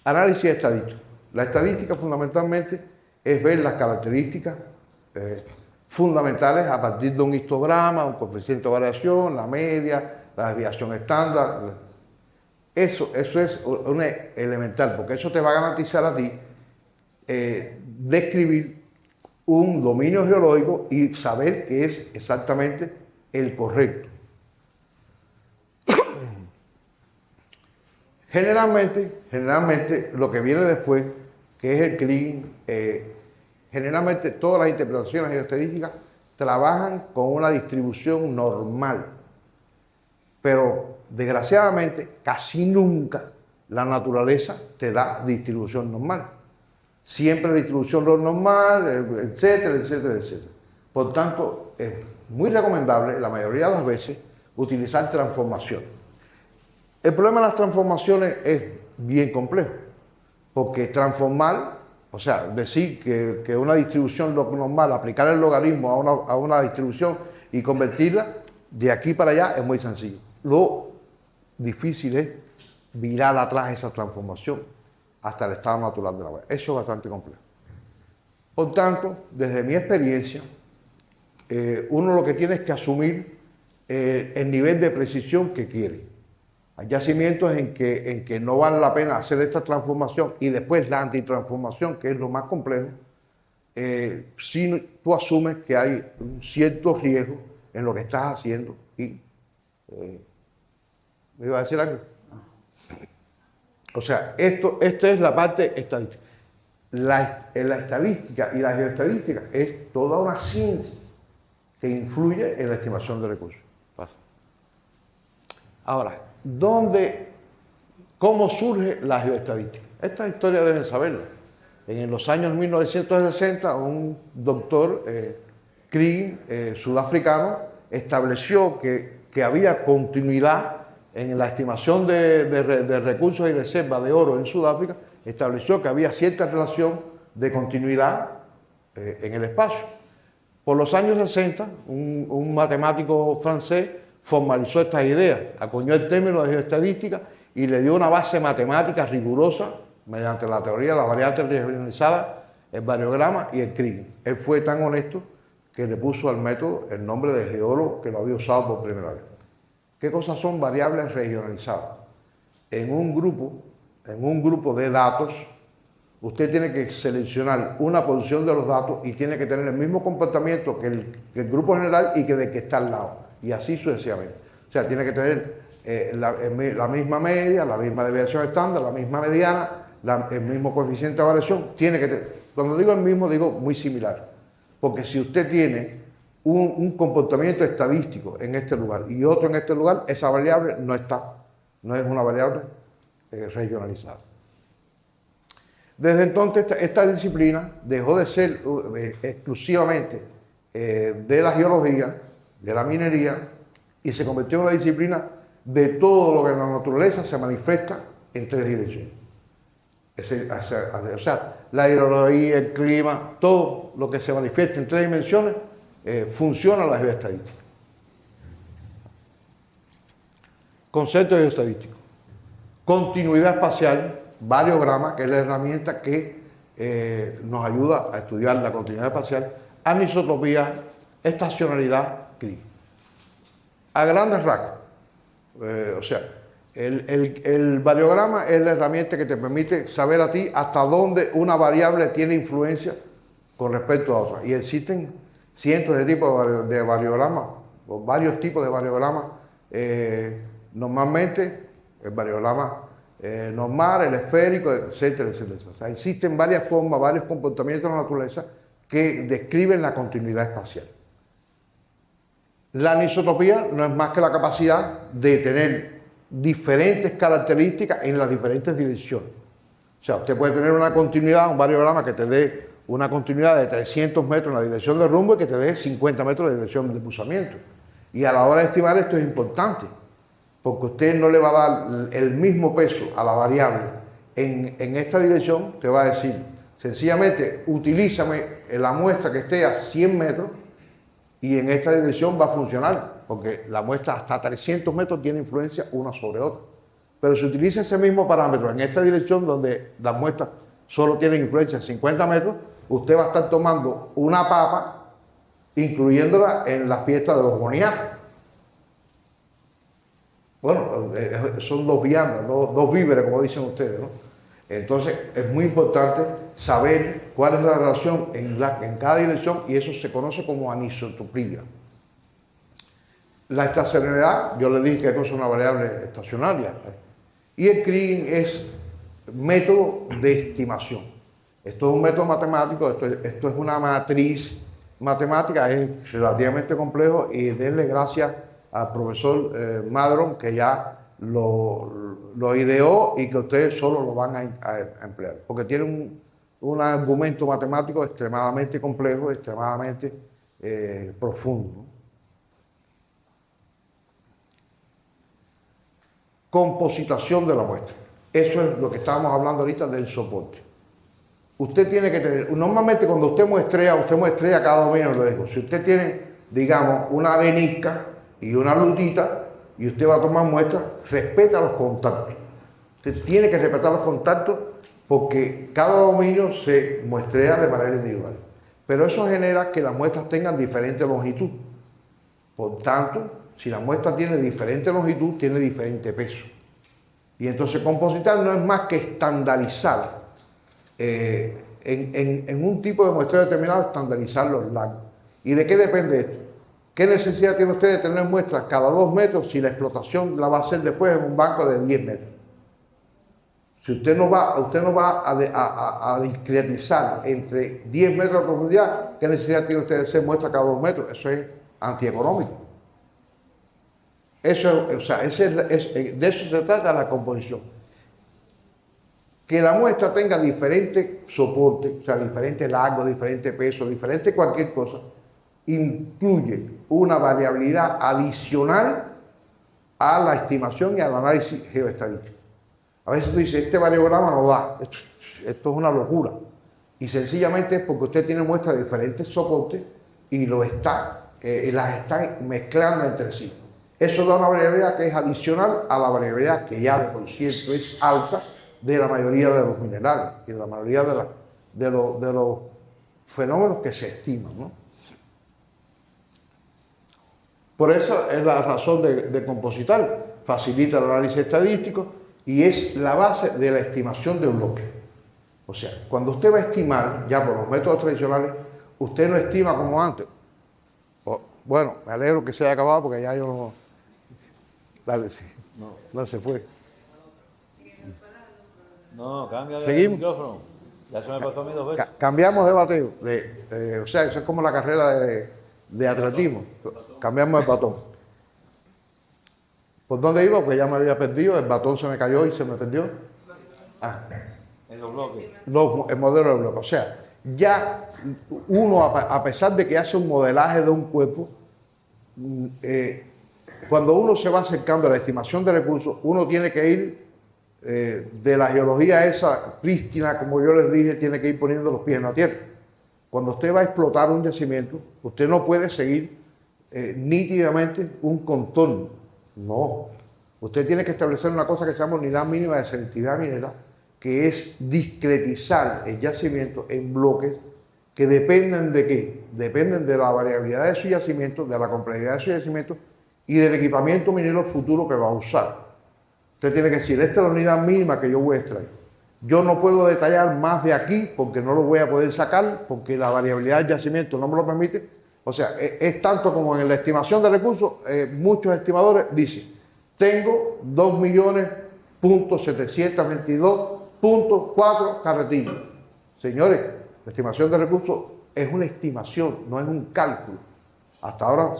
Análisis estadístico. La estadística fundamentalmente es ver las características fundamentales a partir de un histograma, un coeficiente de variación, la media, la desviación estándar. Eso es un elemental, porque eso te va a garantizar a ti describir un dominio geológico y saber que es exactamente el correcto. Generalmente lo que viene después, que es el clean, generalmente todas las interpretaciones geoestadísticas trabajan con una distribución normal, pero desgraciadamente casi nunca la naturaleza te da distribución normal. Siempre distribución normal, etcétera, etcétera, etcétera. Por tanto, es muy recomendable, la mayoría de las veces, utilizar transformación. El problema de las transformaciones es bien complejo, porque transformar, o sea, decir que una distribución normal, aplicar el logaritmo a una distribución y convertirla de aquí para allá es muy sencillo. Lo difícil es virar atrás esa transformación hasta el estado natural de la huella. Eso es bastante complejo. Por tanto, desde mi experiencia, uno lo que tiene es que asumir el nivel de precisión que quiere. Hay yacimientos en que no vale la pena hacer esta transformación y después la antitransformación, que es lo más complejo, si tú asumes que hay un cierto riesgo en lo que estás haciendo y... ¿me iba a decir algo? O sea, esta es la parte estadística. La estadística y la geoestadística es toda una ciencia que influye en la estimación de recursos. Ahora, ¿cómo surge la geoestadística? Esta historia deben saberla. En los años 1960, un doctor, Krieg, sudafricano, estableció que había continuidad en la estimación de recursos y reservas de oro en Sudáfrica, estableció que había cierta relación de continuidad en el espacio. Por los años 60, un matemático francés formalizó estas ideas, acuñó el término de geoestadística y le dio una base matemática rigurosa mediante la teoría de las variantes regionalizadas, el variograma y el Kriging. Él fue tan honesto que le puso al método el nombre de geólogo que lo había usado por primera vez. ¿Qué cosas son variables regionalizadas? En un grupo de datos, usted tiene que seleccionar una porción de los datos y tiene que tener el mismo comportamiento que el grupo general y que del que está al lado, y así sucesivamente. O sea, tiene que tener la misma media, la misma desviación estándar, la misma mediana, el mismo coeficiente de variación. Tiene que tener, cuando digo el mismo, digo muy similar. Porque si usted tiene un comportamiento estadístico en este lugar y otro en este lugar, esa variable no es una variable regionalizada. Desde entonces esta disciplina dejó de ser exclusivamente de la geología, de la minería, y se convirtió en una disciplina de todo lo que en la naturaleza se manifiesta en tres direcciones. O sea, la hidrología, el clima, todo lo que se manifiesta en tres dimensiones funciona en la geoestadística. Concepto geoestadístico. Continuidad espacial, variograma, que es la herramienta que nos ayuda a estudiar la continuidad espacial, anisotropía, estacionalidad, Kriging. A grandes rasgos, o sea, el variograma es la herramienta que te permite saber a ti hasta dónde una variable tiene influencia con respecto a otra. Y existen cientos de tipos de variogramas, o varios tipos de variogramas. Normalmente, el variograma normal, el esférico, etcétera, etcétera. O sea, existen varias formas, varios comportamientos en la naturaleza que describen la continuidad espacial. La anisotropía no es más que la capacidad de tener diferentes características en las diferentes direcciones. O sea, usted puede tener una continuidad, un variograma que te dé una continuidad de 300 metros en la dirección de rumbo y que te dé 50 metros de dirección de desplazamiento. Y a la hora de estimar esto es importante, porque usted no le va a dar el mismo peso a la variable en esta dirección, te va a decir, sencillamente, utilízame la muestra que esté a 100 metros y en esta dirección va a funcionar, porque la muestra hasta 300 metros tiene influencia una sobre otra. Pero si utiliza ese mismo parámetro en esta dirección, donde las muestras solo tienen influencia a 50 metros, usted va a estar tomando una papa, incluyéndola en la fiesta de los boniatos. Bueno, son dos viandas, dos víveres, como dicen ustedes, ¿no? Entonces, es muy importante saber cuál es la relación en cada dirección, y eso se conoce como anisotropía. La estacionalidad, yo le dije que es una variable estacionaria, y el Kriging es método de estimación. Esto es un método matemático, esto es una matriz matemática, es relativamente complejo, y denle gracias al profesor Madron, que ya lo ideó y que ustedes solo lo van a emplear, porque tiene un argumento matemático extremadamente complejo, extremadamente profundo. Compositación de la muestra. Eso es lo que estábamos hablando ahorita del soporte. Usted tiene que tener, normalmente cuando usted muestrea cada dominio, lo digo. Si usted tiene, digamos, una arenisca y una lutita, y usted va a tomar muestras, respeta los contactos. Usted tiene que respetar los contactos porque cada dominio se muestrea de manera individual. Pero eso genera que las muestras tengan diferente longitud. Por tanto, si la muestra tiene diferente longitud, tiene diferente peso. Y entonces compositar no es más que estandarizar. En un tipo de muestreo determinado, estandarizar los largos. ¿Y de qué depende esto? ¿Qué necesidad tiene usted de tener muestras cada 2 metros si la explotación la va a hacer después en un banco de 10 metros? Si usted no va a discretizar entre 10 metros de profundidad, ¿qué necesidad tiene usted de hacer muestras cada 2 metros? Eso es antieconómico. Eso, o sea, de eso se trata la composición. Que la muestra tenga diferente soporte, o sea, diferente largo, diferente peso, diferente cualquier cosa, incluye una variabilidad adicional a la estimación y al análisis geoestadístico. A veces tú dices, este variograma no da, esto es una locura. Y sencillamente es porque usted tiene muestras de diferentes soportes y las está mezclando entre sí. Eso da una variabilidad que es adicional a la variabilidad que ya de por cierto es alta de la mayoría de los minerales y de la mayoría de los fenómenos que se estiman, ¿no? Por eso es la razón de compositar, facilita el análisis estadístico y es la base de la estimación de un bloque. O sea, cuando usted va a estimar, ya por los métodos tradicionales, usted no estima como antes. Bueno, me alegro que se haya acabado porque ya yo no... Dale, sí. No se fue. No, cambia de ¿Seguimos? micrófono. Ya se me pasó a mí 2 veces. Cambiamos de bateo. O sea, eso es como la carrera de atletismo. Cambiamos el batón. ¿Por dónde iba? Pues ya me había perdido. El batón se me cayó y se me perdió. En los bloques. El modelo de bloque. O sea, ya uno, a pesar de que hace un modelaje de un cuerpo, cuando uno se va acercando a la estimación de recursos, uno tiene que ir de la geología esa prístina, como yo les dije, tiene que ir poniendo los pies en la tierra. Cuando usted va a explotar un yacimiento, usted no puede seguir nítidamente un contorno. No. Usted tiene que establecer una cosa que se llama unidad mínima de selectividad minera, que es discretizar el yacimiento en bloques que dependen de qué? Dependen de la variabilidad de su yacimiento, de la complejidad de su yacimiento y del equipamiento minero futuro que va a usar. Usted tiene que decir, esta es la unidad mínima que yo voy a extraer. Yo no puedo detallar más de aquí porque no lo voy a poder sacar, porque la variabilidad del yacimiento no me lo permite. O sea, es tanto como en la estimación de recursos, muchos estimadores dicen, tengo 2.722.4 carretillas. Señores, la estimación de recursos es una estimación, no es un cálculo. Hasta ahora,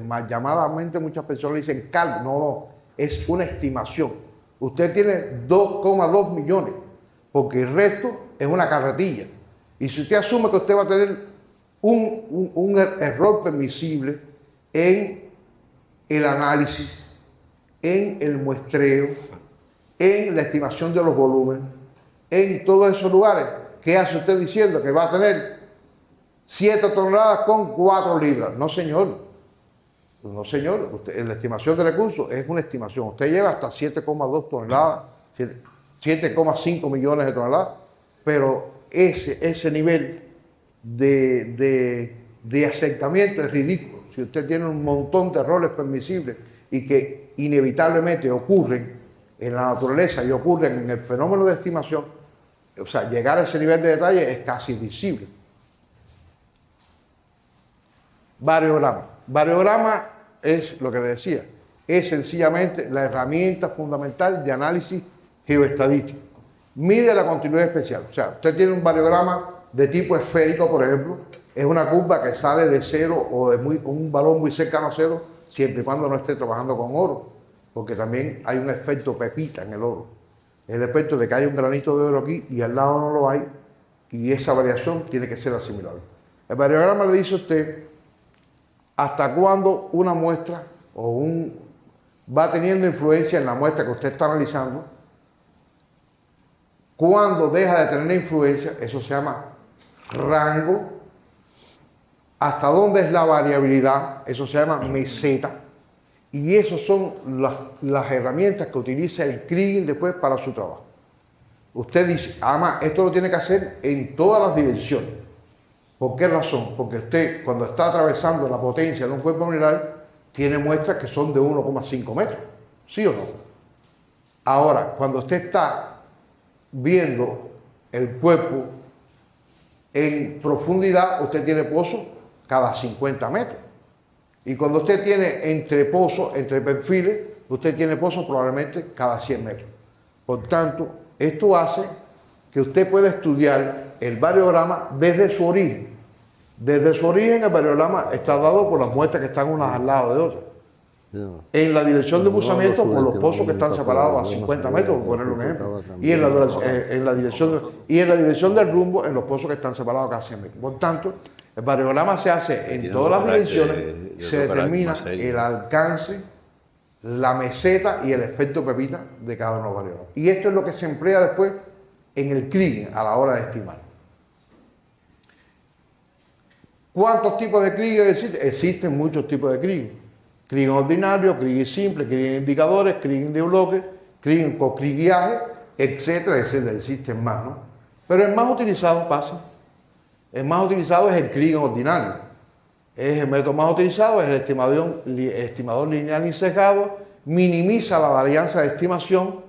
más llamadamente muchas personas dicen cálculo, no, es una estimación. Usted tiene 2,2 millones, porque el resto es una carretilla. Y si usted asume que usted va a tener un error permisible en el análisis, en el muestreo, en la estimación de los volúmenes, en todos esos lugares, ¿qué hace usted diciendo? Que va a tener 7 toneladas con 4 libras. No, señor. No, señor. La estimación de recursos es una estimación. Usted lleva hasta 7,2 toneladas, 7,5 millones de toneladas, pero ese nivel de acercamiento es ridículo. Si usted tiene un montón de errores permisibles y que inevitablemente ocurren en la naturaleza y ocurren en el fenómeno de estimación, o sea, llegar a ese nivel de detalle es casi invisible. Variograma. Variograma es lo que le decía, es sencillamente la herramienta fundamental de análisis geoestadístico. Mide la continuidad especial. O sea, usted tiene un variograma de tipo esférico, por ejemplo, es una curva que sale de cero o de un valor muy cercano a cero, siempre y cuando no esté trabajando con oro, porque también hay un efecto pepita en el oro. El efecto de que hay un granito de oro aquí y al lado no lo hay, y esa variación tiene que ser asimilable. El variograma le dice a usted hasta cuándo una muestra va teniendo influencia en la muestra que usted está analizando. Cuando deja de tener influencia, eso se llama rango. Hasta dónde es la variabilidad, eso se llama meseta. Y esas son las herramientas que utiliza el Kriging después para su trabajo. Usted dice, además, esto lo tiene que hacer en todas las dimensiones. ¿Por qué razón? Porque usted, cuando está atravesando la potencia de un cuerpo mineral, tiene muestras que son de 1,5 metros. ¿Sí o no? Ahora, cuando usted está viendo el cuerpo en profundidad, usted tiene pozos cada 50 metros. Y cuando usted tiene entre pozos, entre perfiles, usted tiene pozos probablemente cada 100 metros. Por tanto, esto hace que usted pueda estudiar el variograma desde su origen. Desde su origen el variograma está dado por las muestras que están unas al lado de otras. En la dirección de buzamiento por los pozos que están separados a 50 metros, por ponerle un ejemplo. Y en la dirección del rumbo en los pozos que están separados a 100 metros. Por tanto, el variograma se hace en todas las direcciones, se determina el alcance la meseta y el efecto pepita de cada uno de los variables. Y esto es lo que se emplea después en el Kriging a la hora de estimar. ¿Cuántos tipos de Kriging existen? Existen muchos tipos de Kriging. Kriging ordinario, Kriging simple, Kriging de indicadores, Kriging de bloques, Kriging con kriguiaje, etcétera, etcétera. Existen más, ¿no? Pero el más utilizado, el más utilizado es el Kriging ordinario. Es el método más utilizado, es el estimador lineal insesgado, minimiza la varianza de estimación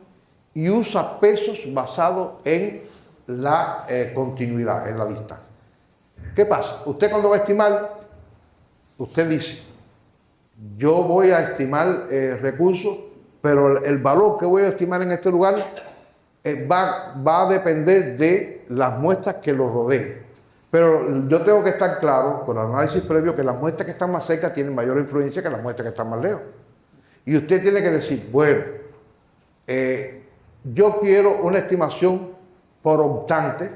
y usa pesos basados en la continuidad, en la distancia. ¿Qué pasa? Usted cuando va a estimar, usted dice, yo voy a estimar recursos, pero el valor que voy a estimar en este lugar va a depender de las muestras que lo rodeen. Pero yo tengo que estar claro, con el análisis previo, que las muestras que están más cerca tienen mayor influencia que las muestras que están más lejos. Y usted tiene que decir, bueno, yo quiero una estimación por optante,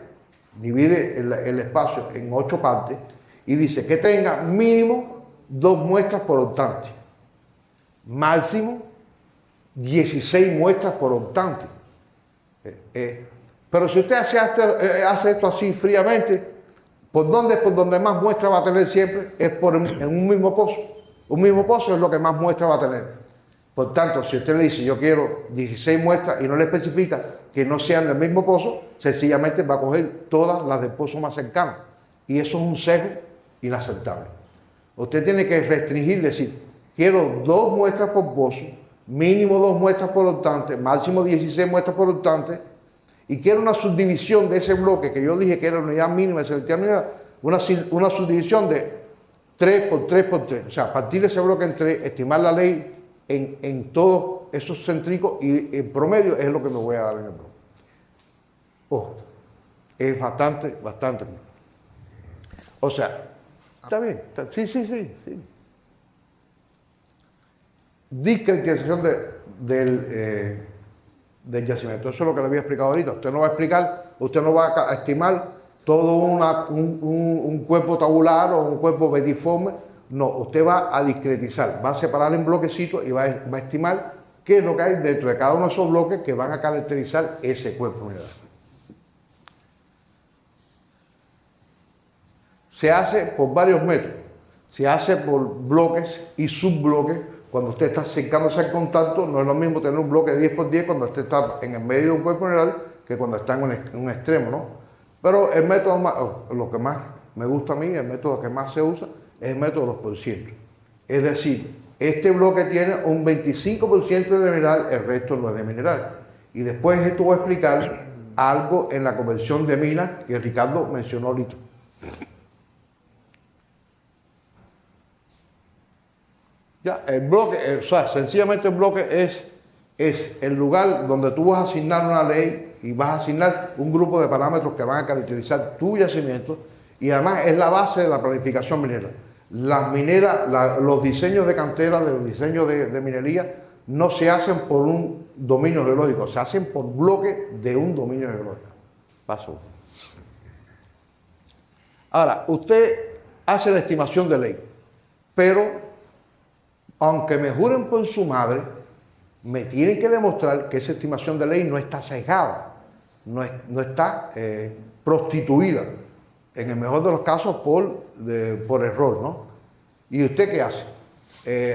divide el espacio en 8 partes, y dice que tenga mínimo 2 muestras por optante, máximo 16 muestras por optante. Pero si usted hace esto así fríamente, ¿por dónde es por donde más muestra va a tener siempre? Es en un mismo pozo. Un mismo pozo es lo que más muestra va a tener. Por tanto, si usted le dice, yo quiero 16 muestras y no le especifica que no sean del mismo pozo, sencillamente va a coger todas las del pozo más cercano. Y eso es un sesgo inaceptable. Usted tiene que restringir, decir, quiero 2 muestras por pozo, mínimo 2 muestras por optante, máximo 16 muestras por optante, y quiero una subdivisión de ese bloque que yo dije que era la unidad mínima de selectividad minera, una subdivisión de 3 por 3 por 3. O sea, a partir de ese bloque en 3, estimar la ley en todos esos céntricos y en promedio es lo que me voy a dar en el bloque. Ojo, es bastante. O sea, está bien, sí. Discretización del yacimiento. Eso es lo que le había explicado ahorita. Usted no va a explicar, usted no va a estimar todo un cuerpo tabular o un cuerpo betiforme. No, usted va a discretizar, va a separar en bloquecitos y va a estimar qué es lo que hay dentro de cada uno de esos bloques que van a caracterizar ese cuerpo mineral. Se hace por varios métodos. Se hace por bloques y subbloques. Cuando usted está acercándose al contacto, no es lo mismo tener un bloque de 10 por 10 cuando usted está en el medio de un cuerpo mineral que cuando está en un extremo, ¿no? Pero el método lo que más me gusta a mí, el método que más se usa, es el método de los %. Es decir, este bloque tiene un 25% de mineral, el resto no es de mineral. Y después esto voy a explicar algo en la conversión de minas que Ricardo mencionó ahorita. Ya, el bloque, o sea, sencillamente el bloque es el lugar donde tú vas a asignar una ley y vas a asignar un grupo de parámetros que van a caracterizar tu yacimiento y además es la base de la planificación minera. Las mineras, los diseños de cantera, los diseños de minería no se hacen por un dominio geológico, se hacen por bloque de un dominio geológico. Paso. Ahora, usted hace la estimación de ley, pero aunque me juren por su madre, me tienen que demostrar que esa estimación de ley no está sesgada, no está prostituida, en el mejor de los casos por error, ¿no? ¿Y usted qué hace?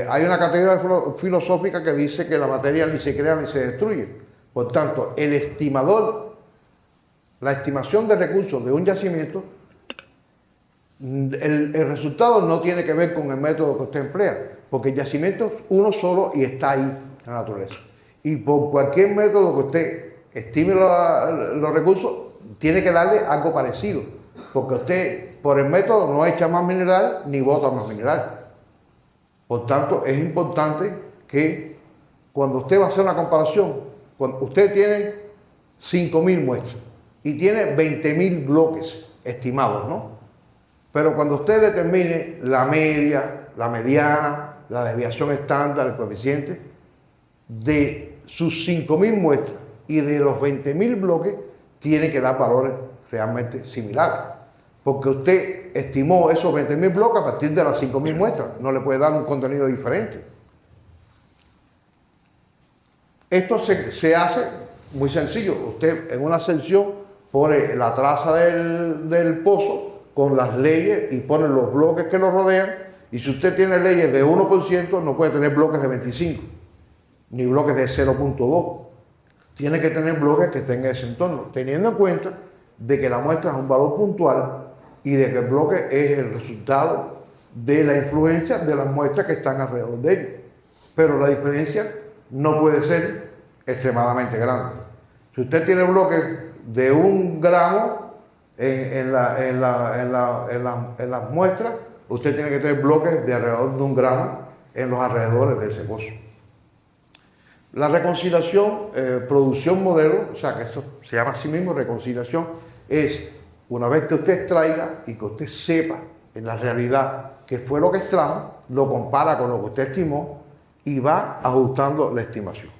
Hay una categoría filosófica que dice que la materia ni se crea ni se destruye. Por tanto, el estimador, la estimación de recursos de un yacimiento, el resultado no tiene que ver con el método que usted emplea, porque el yacimiento es uno solo y está ahí en la naturaleza. Y por cualquier método que usted estime los recursos, tiene que darle algo parecido, porque usted por el método no echa más mineral ni bota más mineral. Por tanto, es importante que cuando usted va a hacer una comparación, cuando usted tiene 5.000 muestras y tiene 20.000 bloques estimados, ¿no? Pero cuando usted determine la media, la mediana, la desviación estándar, el coeficiente, de sus 5.000 muestras y de los 20.000 bloques, tiene que dar valores realmente similares. Porque usted estimó esos 20.000 bloques a partir de las 5.000 muestras, no le puede dar un contenido diferente. Esto se hace muy sencillo. Usted en una sección pone la traza del pozo con las leyes y pone los bloques que lo rodean. Y si usted tiene leyes de 1%, no puede tener bloques de 25, ni bloques de 0.2. Tiene que tener bloques que estén en ese entorno, teniendo en cuenta de que la muestra es un valor puntual y de que el bloque es el resultado de la influencia de las muestras que están alrededor de ellos. Pero la diferencia no puede ser extremadamente grande. Si usted tiene bloques de 1 gramo en las muestras, usted tiene que tener bloques de alrededor de 1 gramo en los alrededores de ese pozo. La reconciliación, producción modelo, o sea que eso se llama así mismo reconciliación, es una vez que usted extraiga y que usted sepa en la realidad qué fue lo que extrajo, lo compara con lo que usted estimó y va ajustando la estimación.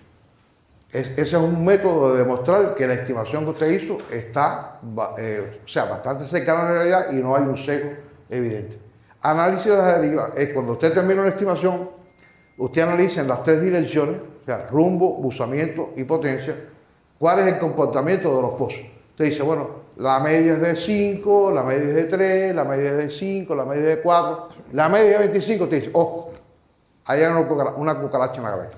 Ese es un método de demostrar que la estimación que usted hizo está bastante cercana a la realidad y no hay un sesgo evidente. Análisis de la deriva es cuando usted termina una estimación, usted analiza en las 3 direcciones, o sea, rumbo, buzamiento y potencia, cuál es el comportamiento de los pozos. Usted dice, bueno, la media es de 5, la media es de 3, la media es de 5, la media es de 4, la media es de 25, usted dice, ojo, hay una cucaracha en la gaveta.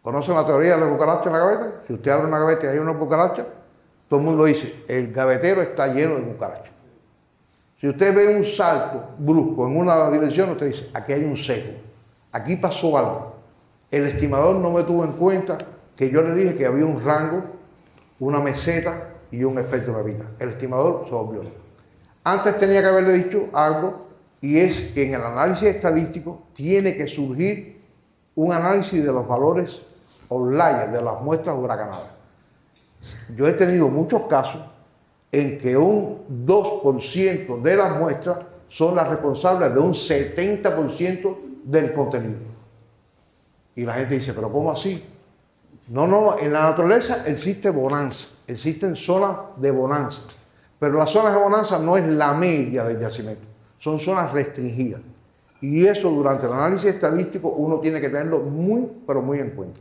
¿Conocen la teoría de la cucaracha en la gaveta? Si usted abre una gaveta y hay una cucaracha, todo el mundo dice, el gavetero está lleno de cucarachas. Si usted ve un salto brusco en una dirección, usted dice, aquí hay un sesgo, aquí pasó algo. El estimador no me tuvo en cuenta que yo le dije que había un rango, una meseta y un efecto de vida. El estimador se volvió. Antes tenía que haberle dicho algo, y es que en el análisis estadístico tiene que surgir un análisis de los valores outliers, de las muestras huracanadas. Yo he tenido muchos casos en que un 2% de las muestras son las responsables de un 70% del contenido. Y la gente dice, ¿pero cómo así? No, en la naturaleza existe bonanza, existen zonas de bonanza, pero las zonas de bonanza no es la media del yacimiento, son zonas restringidas. Y eso durante el análisis estadístico uno tiene que tenerlo muy, pero muy en cuenta.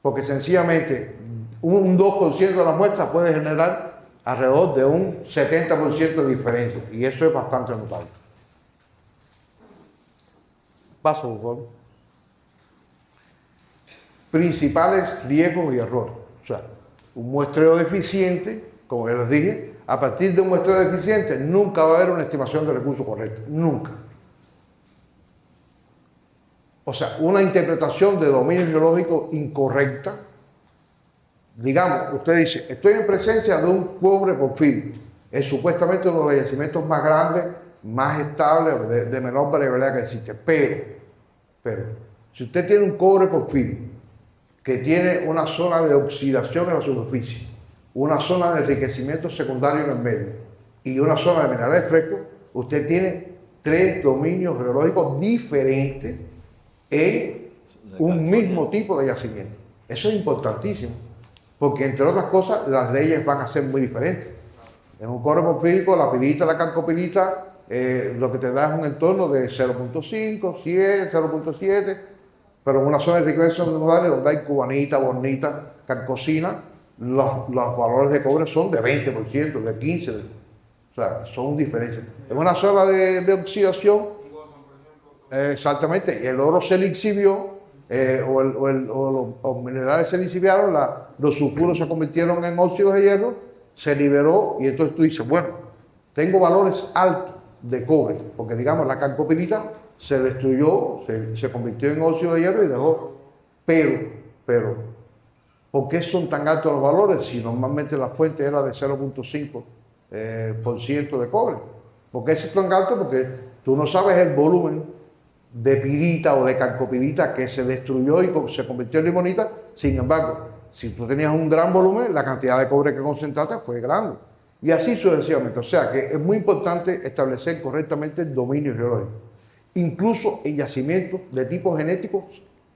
Porque sencillamente un 2% de las muestras puede generar alrededor de un 70% de diferencia, y eso es bastante notable. Paso, por favor. Principales riesgos y errores. O sea, un muestreo deficiente, como ya les dije, a partir de un muestreo deficiente nunca va a haber una estimación de recursos correcta. Nunca. O sea, una interpretación de dominio geológico incorrecta. Digamos, usted dice, estoy en presencia de un cobre porfirio. Es supuestamente uno de los yacimientos más grandes, más estables, de menor variabilidad que existe. Pero, si usted tiene un cobre porfirio que tiene una zona de oxidación en la superficie, una zona de enriquecimiento secundario en el medio y una zona de minerales frescos, usted tiene 3 dominios geológicos diferentes en un mismo tipo de yacimiento. Eso es importantísimo, porque entre otras cosas las leyes van a ser muy diferentes. En un cobre porfírico, la pirita, la calcopirita, lo que te da es un entorno de 0.5, 7, 0.7, pero en una zona de enriquecimiento secundario donde hay cubanita, bornita, calcosina, los valores de cobre son de 20%, de 15%, o sea, son diferencias. En una zona de oxidación, exactamente, el oro se lixivió, los minerales se lixiviaron, los sulfuros se convirtieron en óxidos de hierro, se liberó, y entonces tú dices, bueno, tengo valores altos de cobre, porque digamos la calcopirita se destruyó, se convirtió en óxido de hierro y dejó, pero, ¿por qué son tan altos los valores si normalmente la fuente era de 0.5% de cobre? ¿Por qué es tan alto? Porque tú no sabes el volumen de pirita o de calcopirita que se destruyó y se convirtió en limonita. Sin embargo, si tú tenías un gran volumen, la cantidad de cobre que concentraste fue grande. Y así sucesivamente. O sea que es muy importante establecer correctamente el dominio geológico. Incluso en yacimientos de tipos genéticos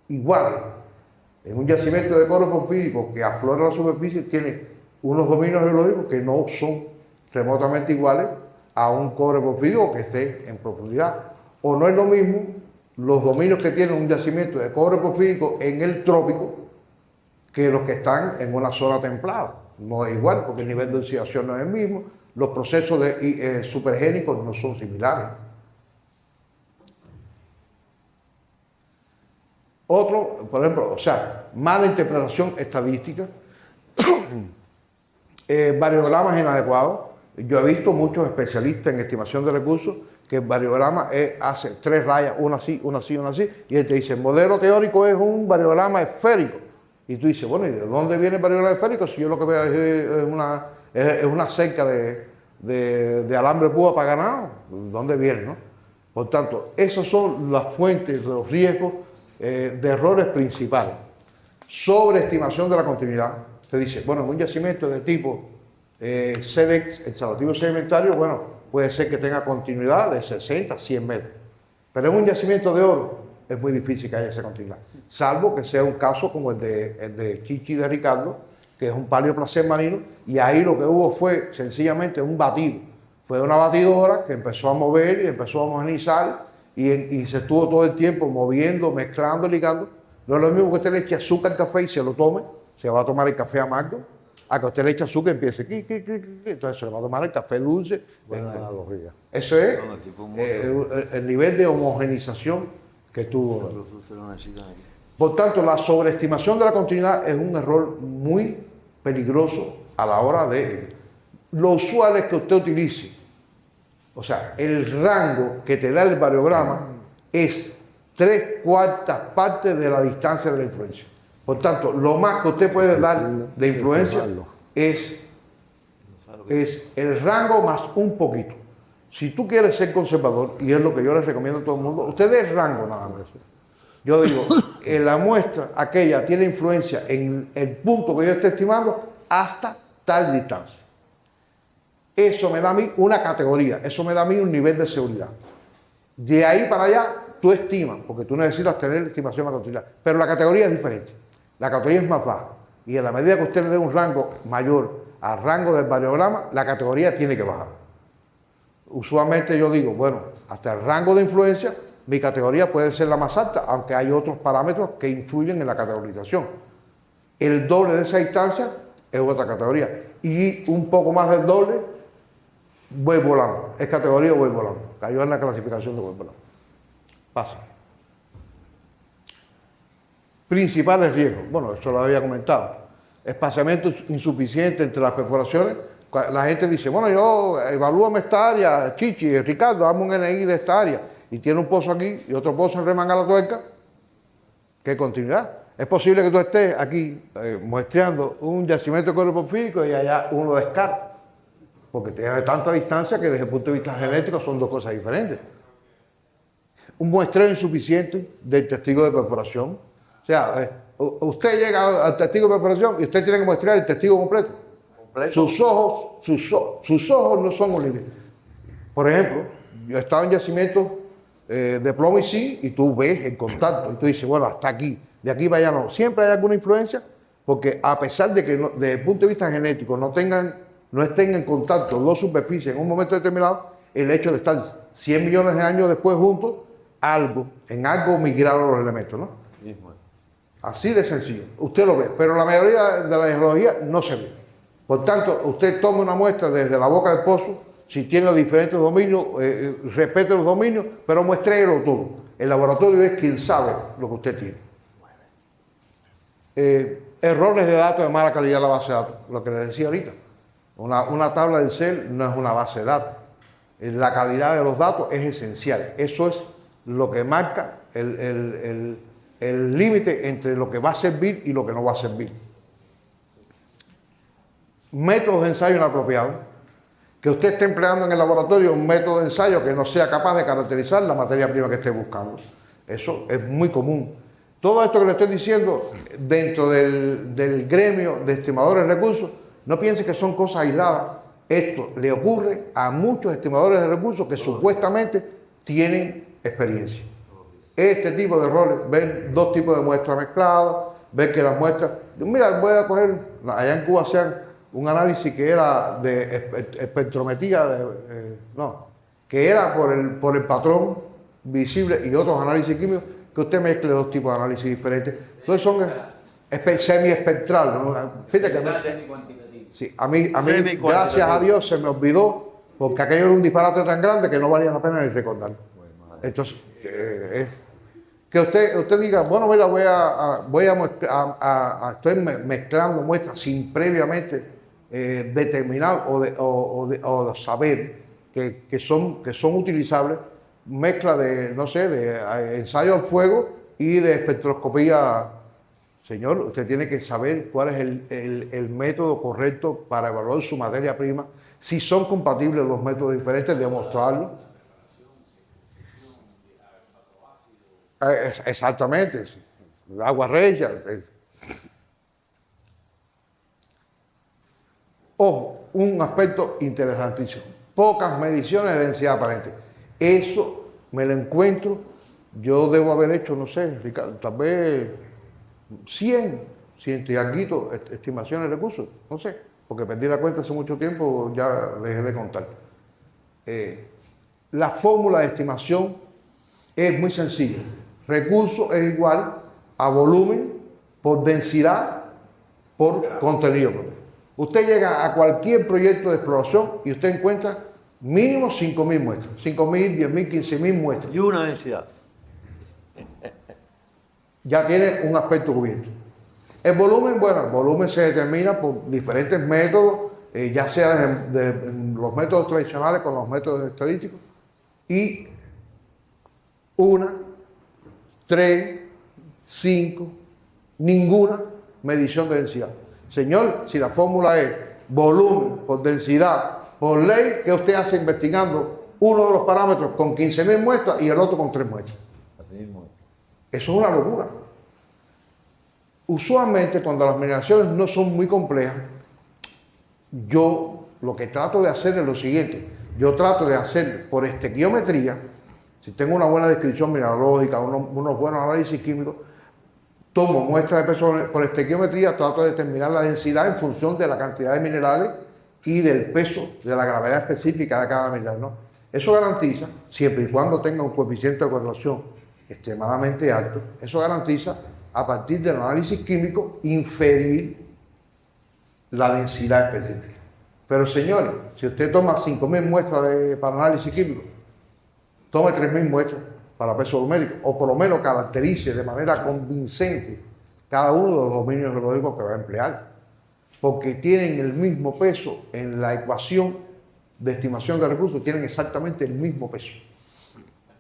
iguales. En un yacimiento de cobre porfírico que aflora la superficie tiene unos dominios geológicos que no son remotamente iguales a un cobre porfírico que esté en profundidad. O no es lo mismo los dominios que tiene un yacimiento de cobre porfírico en el trópico que los que están en una zona templada. No es igual, porque el nivel de oxidación no es el mismo, los procesos supergénicos no son similares. Otro, por ejemplo, o sea, mala interpretación estadística, variogramas inadecuados. Yo he visto muchos especialistas en estimación de recursos que el variograma hace 3 rayas, una así, una así, una así, y él te dice, el modelo teórico es un variograma esférico. Y tú dices, bueno, ¿y de dónde viene el variograma esférico? Si yo lo que veo es una cerca de alambre púa para ganado, ¿dónde viene, no? Por tanto, esas son las fuentes de los riesgos de errores principales. Sobreestimación de la continuidad. Te dice, bueno, en un yacimiento de tipo SEDEX, exhaustivo sedimentario, bueno, puede ser que tenga continuidad de 60, 100 metros. Pero en un yacimiento de oro es muy difícil que haya esa continuidad. Salvo que sea un caso como el de Chichi de Ricardo, que es un paleoplacer marino, y ahí lo que hubo fue sencillamente un batido. Fue una batidora que empezó a mover y empezó a homogeneizar y se estuvo todo el tiempo moviendo, mezclando, ligando. No es lo mismo que usted le eche azúcar al café y se lo tome, se va a tomar el café amargo, a que usted le eche azúcar y empiece, entonces se le va a tomar el café dulce. Buena analogía. Eso es No, tipo el nivel de homogenización que tuvo. Por tanto, la sobreestimación de la continuidad es un error muy peligroso a la hora de... Lo usual es que usted utilice, o sea, el rango que te da el variograma es 3/4 partes de la distancia de la influencia. Por tanto, lo más que usted puede dar de influencia es el rango más un poquito. Si tú quieres ser conservador, y es lo que yo les recomiendo a todo el mundo, usted dé el rango nada más. Yo digo, la muestra aquella tiene influencia en el punto que yo estoy estimando hasta tal distancia. Eso me da a mí una categoría, eso me da a mí un nivel de seguridad. De ahí para allá, tú estimas, porque tú necesitas tener estimación de la continuidad, pero la categoría es diferente. La categoría es más baja. Y en la medida que usted le dé un rango mayor al rango del variograma, la categoría tiene que bajar. Usualmente yo digo, bueno, hasta el rango de influencia, mi categoría puede ser la más alta, aunque hay otros parámetros que influyen en la categorización. El doble de esa distancia es otra categoría. Y un poco más del doble, voy volando. Es categoría voy volando. Cayó en la clasificación de voy volando. Pasa. Principales riesgos. Bueno, eso lo había comentado. Espaciamiento insuficiente entre las perforaciones. La gente dice, bueno, yo evalúame esta área, Chichi, Ricardo, dame un NI de esta área. Y tiene un pozo aquí y otro pozo en Remanga la Tuerca. ¿Qué continuidad? Es posible que tú estés aquí muestreando un yacimiento de cobre porfírico y allá uno de escar, porque tiene tanta distancia que desde el punto de vista genético son dos cosas diferentes. Un muestreo insuficiente del testigo de perforación. O sea, usted llega al testigo de perforación y usted tiene que muestrear el testigo completo. Sus ojos no son un límite. Por ejemplo, yo he estado en yacimientos de plomo y zinc y tú ves el contacto y tú dices, bueno, hasta aquí, de aquí para allá no. Siempre hay alguna influencia porque a pesar de que desde el punto de vista genético no estén en contacto dos superficies en un momento determinado, el hecho de estar 100 millones de años después juntos, en algo migraron los elementos, ¿no? Así de sencillo. Usted lo ve, pero la mayoría de la geología no se ve. Por tanto, usted toma una muestra desde la boca del pozo, si tiene diferentes dominios, respete los dominios, pero muéstrelo todo. El laboratorio es quien sabe lo que usted tiene. Errores de datos de mala calidad en la base de datos, lo que les decía ahorita. Una tabla de Excel no es una base de datos. La calidad de los datos es esencial. Eso es lo que marca el límite entre lo que va a servir y lo que no va a servir. Métodos de ensayo inapropiados. Que usted esté empleando en el laboratorio un método de ensayo que no sea capaz de caracterizar la materia prima que esté buscando. Eso es muy común. Todo esto que le estoy diciendo dentro del gremio de estimadores de recursos, no piense que son cosas aisladas. Esto le ocurre a muchos estimadores de recursos que supuestamente tienen experiencia. Este tipo de errores, ver dos tipos de muestras mezcladas, ver que las muestras... Mira, voy a coger... Allá en Cuba hacían un análisis que era de espectrometría, que era por el patrón visible y otros análisis químicos, que usted mezcle dos tipos de análisis diferentes. Entonces son semiespectral, ¿no? Fíjate que sí, a mí gracias a Dios se me olvidó, porque aquello era un disparate tan grande que no valía la pena ni recordarlo. Entonces, que usted diga, bueno, mira, estoy mezclando muestras sin previamente determinar o saber que son utilizables, mezcla de, no sé, de ensayo al fuego y de espectroscopía. Señor, usted tiene que saber cuál es el método correcto para evaluar su materia prima, si son compatibles los métodos diferentes, demostrarlo. Exactamente, agua regia. Ojo, un aspecto interesantísimo. Pocas mediciones de densidad aparente. Eso me lo encuentro, yo debo haber hecho, no sé, Ricardo, tal vez 100 y algo estimaciones de recursos, no sé, porque perdí la cuenta hace mucho tiempo, ya dejé de contar. La fórmula de estimación es muy sencilla. Recurso es igual a volumen por densidad por contenido. Usted llega a cualquier proyecto de exploración y usted encuentra mínimo 5.000 muestras, 5.000, 10.000, 15.000 muestras. Y una densidad. Ya tiene un aspecto cubierto. El volumen, bueno, el volumen se determina por diferentes métodos, ya sea de los métodos tradicionales con los métodos estadísticos, y 1, 3, 5, ninguna medición de densidad. Señor, si la fórmula es volumen por densidad por ley, ¿qué usted hace investigando uno de los parámetros con 15.000 muestras y el otro con 3 muestras? Así mismo. Eso es una locura. Usualmente, cuando las mineralizaciones no son muy complejas, yo lo que trato de hacer es lo siguiente. Yo trato de hacer por estequiometría, si tengo una buena descripción mineralógica, unos buenos análisis químicos, tomo muestras de peso por estequiometría, trato de determinar la densidad en función de la cantidad de minerales y del peso, de la gravedad específica de cada mineral, ¿no? Eso garantiza, siempre y cuando tenga un coeficiente de correlación extremadamente alto, eso garantiza, a partir del análisis químico, inferir la densidad específica. Pero señores, si usted toma 5.000 muestras para análisis químico, tome 3.000 muestras para peso numérico, o por lo menos caracterice de manera convincente cada uno de los dominios geológicos que va a emplear, porque tienen el mismo peso en la ecuación de estimación de recursos, tienen exactamente el mismo peso.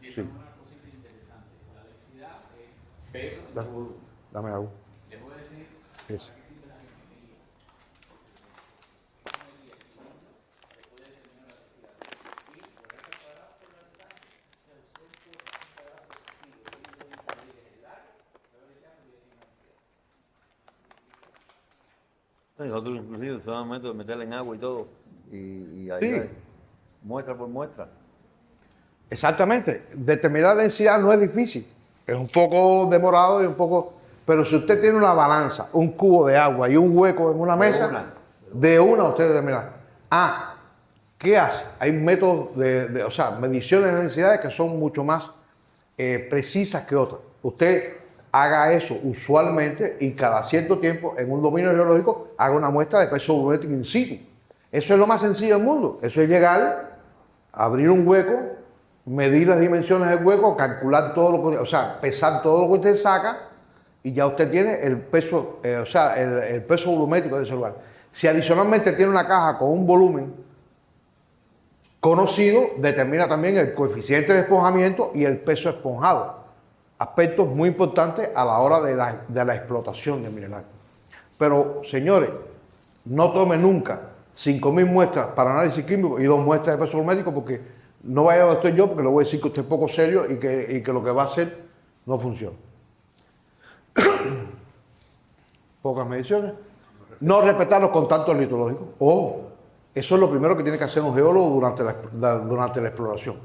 Sí. Una cosita interesante, la densidad es peso de volumen. Dame algo. Le voy a decir Eso. para qué sirve la geometría. Le puede determinar la densidad. Y por ese cuadrado por la distancia, se usó por un cuadrado positivo. Y eso dice el área, pero le llamo y tiene una densidad. Nosotros inclusive usamos métodos de meterla en agua y todo. Y ahí Sí. hay, muestra por muestra. Exactamente. Determinar la densidad no es difícil. Es un poco demorado y un poco... Pero si usted tiene una balanza, un cubo de agua y un hueco en una mesa, de una usted determina. Ah, ¿qué hace? Hay métodos o sea, mediciones de densidades que son mucho más precisas que otras. Usted haga eso usualmente y cada cierto tiempo en un dominio geológico haga una muestra de peso volumétrico in situ. Eso es lo más sencillo del mundo. Eso es llegar, abrir un hueco, medir las dimensiones del hueco, calcular todo lo que, o sea, pesar todo lo que usted saca y ya usted tiene el peso, o sea, el peso volumétrico de ese lugar. Si adicionalmente tiene una caja con un volumen conocido, determina también el coeficiente de esponjamiento y el peso esponjado. Aspectos muy importantes a la hora de la explotación del mineral. Pero, señores, no tome nunca 5.000 muestras para análisis químico y 2 muestras de peso volumétrico, porque no vaya a usted yo, porque le voy a decir que usted es poco serio y que lo que va a hacer no funciona. Pocas mediciones. No respetar los contactos litológicos. Eso es lo primero que tiene que hacer un geólogo durante la exploración.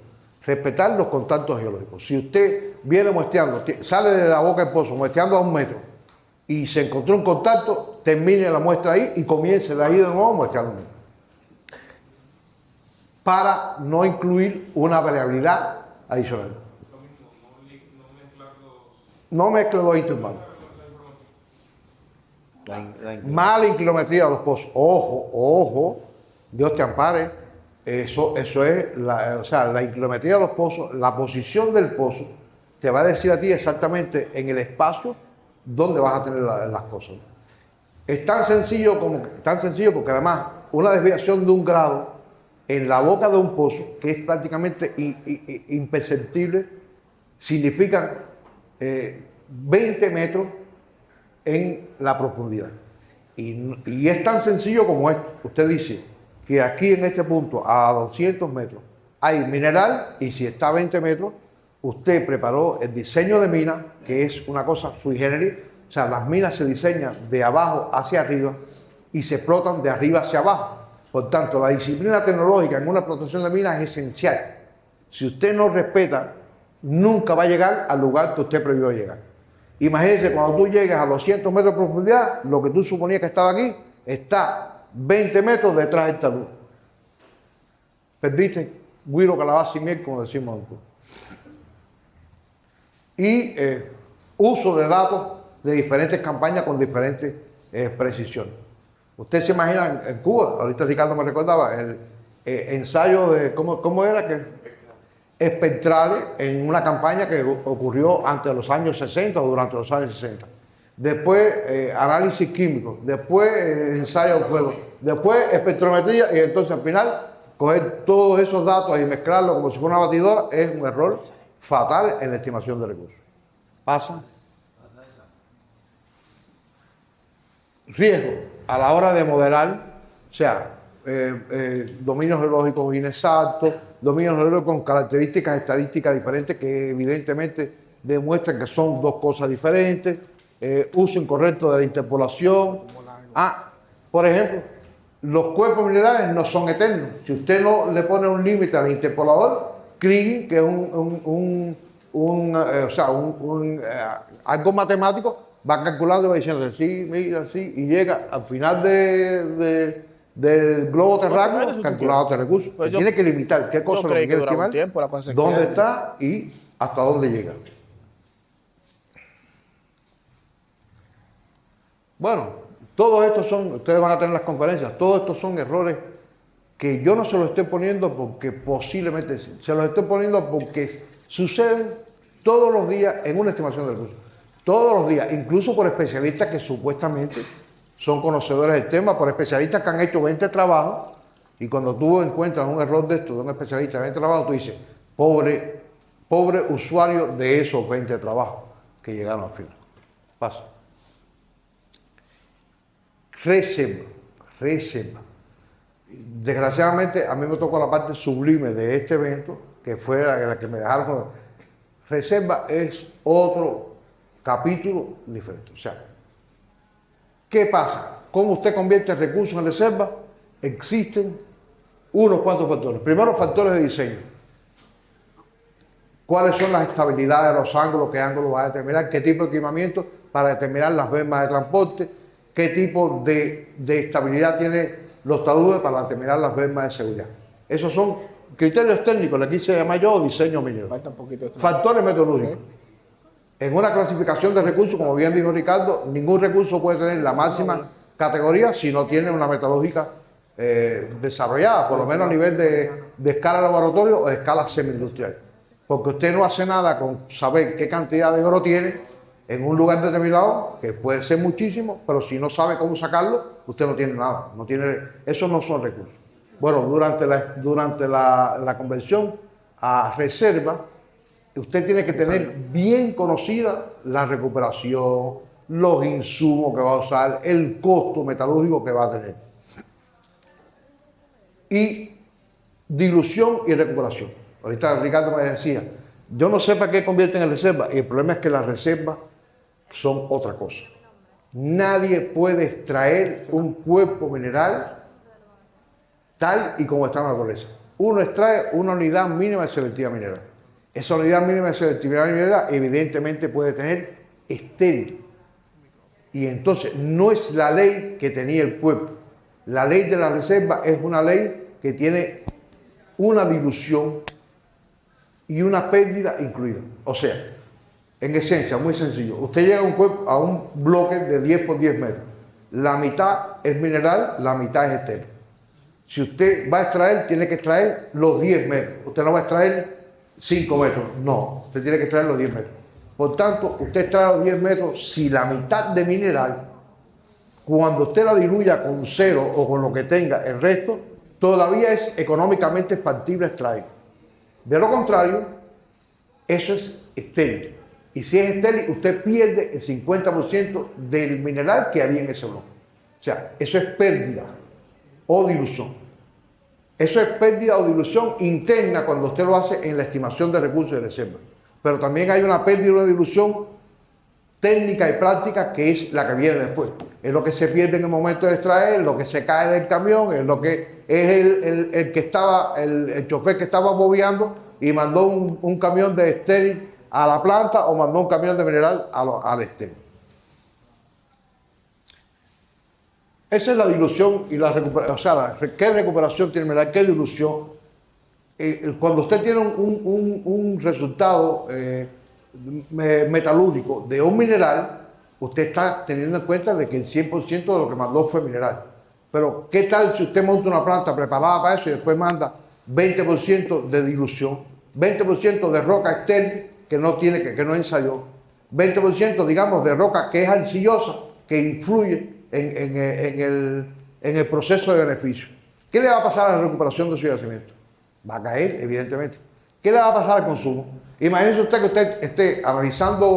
Respetar los contactos geológicos. Si usted viene muestreando, sale de la boca del pozo muestreando a 1 metro y se encontró un contacto, termine la muestra ahí y comience de ahí de nuevo muestreando. Para no incluir una variabilidad adicional. No mezcle los intervalos. Mala inclinometría de los pozos. Ojo, ojo, Dios te ampare. Eso es, o sea, la inclinometría de los pozos, la posición del pozo, te va a decir a ti exactamente en el espacio dónde vas a tener las cosas. Es tan sencillo porque además una desviación de 1 grado en la boca de un pozo, que es prácticamente imperceptible, significa 20 metros en la profundidad. Y es tan sencillo como esto. Usted dice que aquí en este punto, a 200 metros, hay mineral, y si está a 20 metros, usted preparó el diseño de mina, que es una cosa sui generis. O sea, las minas se diseñan de abajo hacia arriba y se explotan de arriba hacia abajo. Por tanto, la disciplina tecnológica en una explotación de minas es esencial. Si usted no respeta, nunca va a llegar al lugar que usted previó llegar. Imagínese, cuando tú llegues a 200 metros de profundidad, lo que tú suponías que estaba aquí, está 20 metros detrás del talud. Perdiste güiro, calabaza y miel, como decimos nosotros. Y uso de datos de diferentes campañas con diferentes precisiones. Usted se imagina en Cuba, ahorita Ricardo me recordaba, el ensayo de, ¿cómo era? Espectrales en una campaña que ocurrió antes de los años 60 o durante los años 60. Después análisis químico, después ensayo de fuego, después espectrometría, y entonces al final coger todos esos datos y mezclarlos como si fuera una batidora es un error fatal en la estimación de recursos. ¿Pasa? Riesgo a la hora de modelar, o sea, dominios geológicos inexactos, dominios geológicos con características estadísticas diferentes que evidentemente demuestran que son dos cosas diferentes, uso incorrecto de la interpolación. Por ejemplo, los cuerpos minerales no son eternos. Si usted no le pone un límite al interpolador, Kriging, que es algo matemático, va calculando y va diciendo sí, mira, sí, y llega al final del globo terráqueo calculado este recurso. Pues tiene que limitar qué cosa lo que quiere estimar, dónde está y hasta dónde llega. Bueno, todos estos son, ustedes van a tener las conferencias, todos estos son errores que yo no se los estoy poniendo porque posiblemente, se los estoy poniendo porque suceden todos los días en una estimación de recursos. Todos los días, incluso por especialistas que supuestamente son conocedores del tema, por especialistas que han hecho 20 trabajos, y cuando tú encuentras un error de esto, de un especialista de 20 trabajos, tú dices, pobre usuario de esos 20 trabajos que llegaron al final. Pasa. Reserva. Desgraciadamente, a mí me tocó la parte sublime de este evento, que fue la que me dejaron. Reserva es otro capítulo diferente. O sea, ¿qué pasa? ¿Cómo usted convierte recursos en reserva? Existen unos cuantos factores. Primero, factores de diseño. ¿Cuáles son las estabilidades de los ángulos? ¿Qué ángulos va a determinar? ¿Qué tipo de equipamiento para determinar las bermas de transporte? ¿Qué tipo de estabilidad tiene los taludes para determinar las bermas de seguridad? Esos son criterios técnicos, aquí se llama yo diseño minero. Factores metodológicos. En una clasificación de recursos, como bien dijo Ricardo, ningún recurso puede tener la máxima categoría si no tiene una metodológica desarrollada, por lo menos a nivel de escala laboratorio o de escala semi-industrial. Porque usted no hace nada con saber qué cantidad de oro tiene en un lugar determinado, que puede ser muchísimo, pero si no sabe cómo sacarlo, usted no tiene nada. Esos no son recursos. Bueno, durante la conversión a reserva, usted tiene que tener bien conocida la recuperación, los insumos que va a usar, el costo metalúrgico que va a tener. Y dilución y recuperación. Ahorita Ricardo me decía, yo no sé para qué convierten en reserva, y el problema es que las reservas son otra cosa. Nadie puede extraer un cuerpo mineral tal y como está en la naturaleza. Uno extrae una unidad mínima de selectividad mineral. Esa unidad mínima de selectividad mineral evidentemente puede tener estéril. Y entonces no es la ley que tenía el cuerpo. La ley de la reserva es una ley que tiene una dilución y una pérdida incluida. O sea, en esencia, muy sencillo. Usted llega a un bloque de 10 por 10 metros La mitad es mineral, la mitad es estéril. Si usted va a extraer, tiene que extraer los 10 metros. Usted no va a extraer 5 metros, no, usted tiene que extraer los 10 metros. Por tanto, usted extrae los 10 metros, si la mitad de mineral, cuando usted la diluya con cero o con lo que tenga el resto, todavía es económicamente factible extraer. De lo contrario, eso es estéril. Y si es estéril, usted pierde el 50% del mineral que había en ese bloque. O sea, eso es pérdida o dilución. Eso es pérdida o dilución interna cuando usted lo hace en la estimación de recursos y reservas. Pero también hay una pérdida y una dilución técnica y práctica que es la que viene después. Es lo que se pierde en el momento de extraer, lo que se cae del camión, es lo que es el que estaba, el chofer que estaba bobeando y mandó un camión de estéril a la planta o mandó un camión de mineral al estéril. Esa es la dilución y la recuperación. O sea, ¿qué recuperación tiene el mineral? ¿Qué dilución? Cuando usted tiene un resultado metalúrgico de un mineral, usted está teniendo en cuenta de que el 100% de lo que mandó fue mineral. Pero, ¿qué tal si usted monta una planta preparada para eso y después manda 20% de dilución, 20% de roca estéril que no ensayó, 20% digamos de roca que es arcillosa, que influye en el proceso de beneficio? ¿Qué le va a pasar a la recuperación de su yacimiento? Va a caer, evidentemente. ¿Qué le va a pasar al consumo? Imagínese usted que usted esté analizando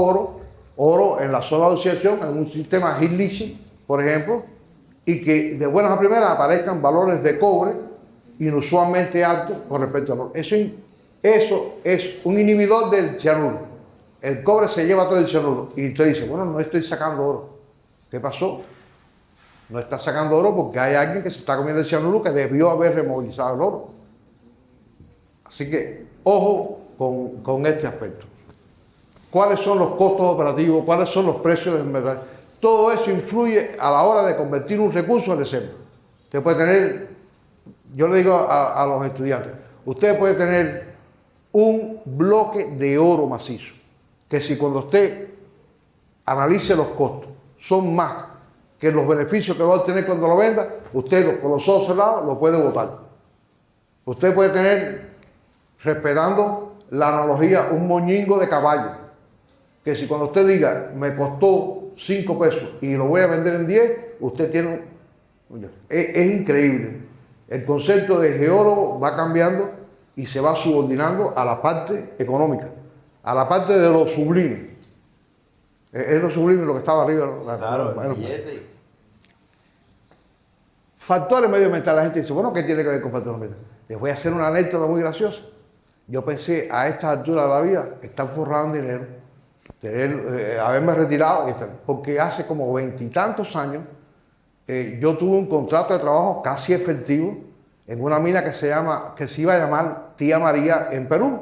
oro en la zona de oxidación, en un sistema heat leaching, por ejemplo, y que de buenas a primeras aparezcan valores de cobre inusualmente altos con respecto al oro. Eso es un inhibidor del cianuro. El cobre se lleva todo el cianuro. Y usted dice, bueno, no estoy sacando oro. ¿Qué pasó? No está sacando oro porque hay alguien que se está comiendo el cianuro que debió haber removilizado el oro. Así que, ojo con este aspecto. ¿Cuáles son los costos operativos? ¿Cuáles son los precios del metal? Todo eso influye a la hora de convertir un recurso en reserva. Usted puede tener, yo le digo a los estudiantes, usted puede tener un bloque de oro macizo, que si cuando usted analice los costos son más que los beneficios que va a obtener cuando lo venda, usted con los ojos cerrados lo puede botar. Usted puede tener, respetando la analogía, un moñingo de caballo, que si cuando usted diga, me costó 5 pesos y lo voy a vender en 10, usted tiene... Es increíble. El concepto de geólogo va cambiando y se va subordinando a la parte económica, a la parte de lo sublime. Es lo sublime lo que estaba arriba. Claro, el billete. Factores medioambientales. La gente dice, bueno, ¿qué tiene que ver con factores medioambientales? Les voy a hacer una anécdota muy graciosa. Yo pensé, a esta altura de la vida, estar forrado en dinero, haberme retirado, porque hace como 20 y tantos años yo tuve un contrato de trabajo casi efectivo en una mina que se iba a llamar Tía María en Perú.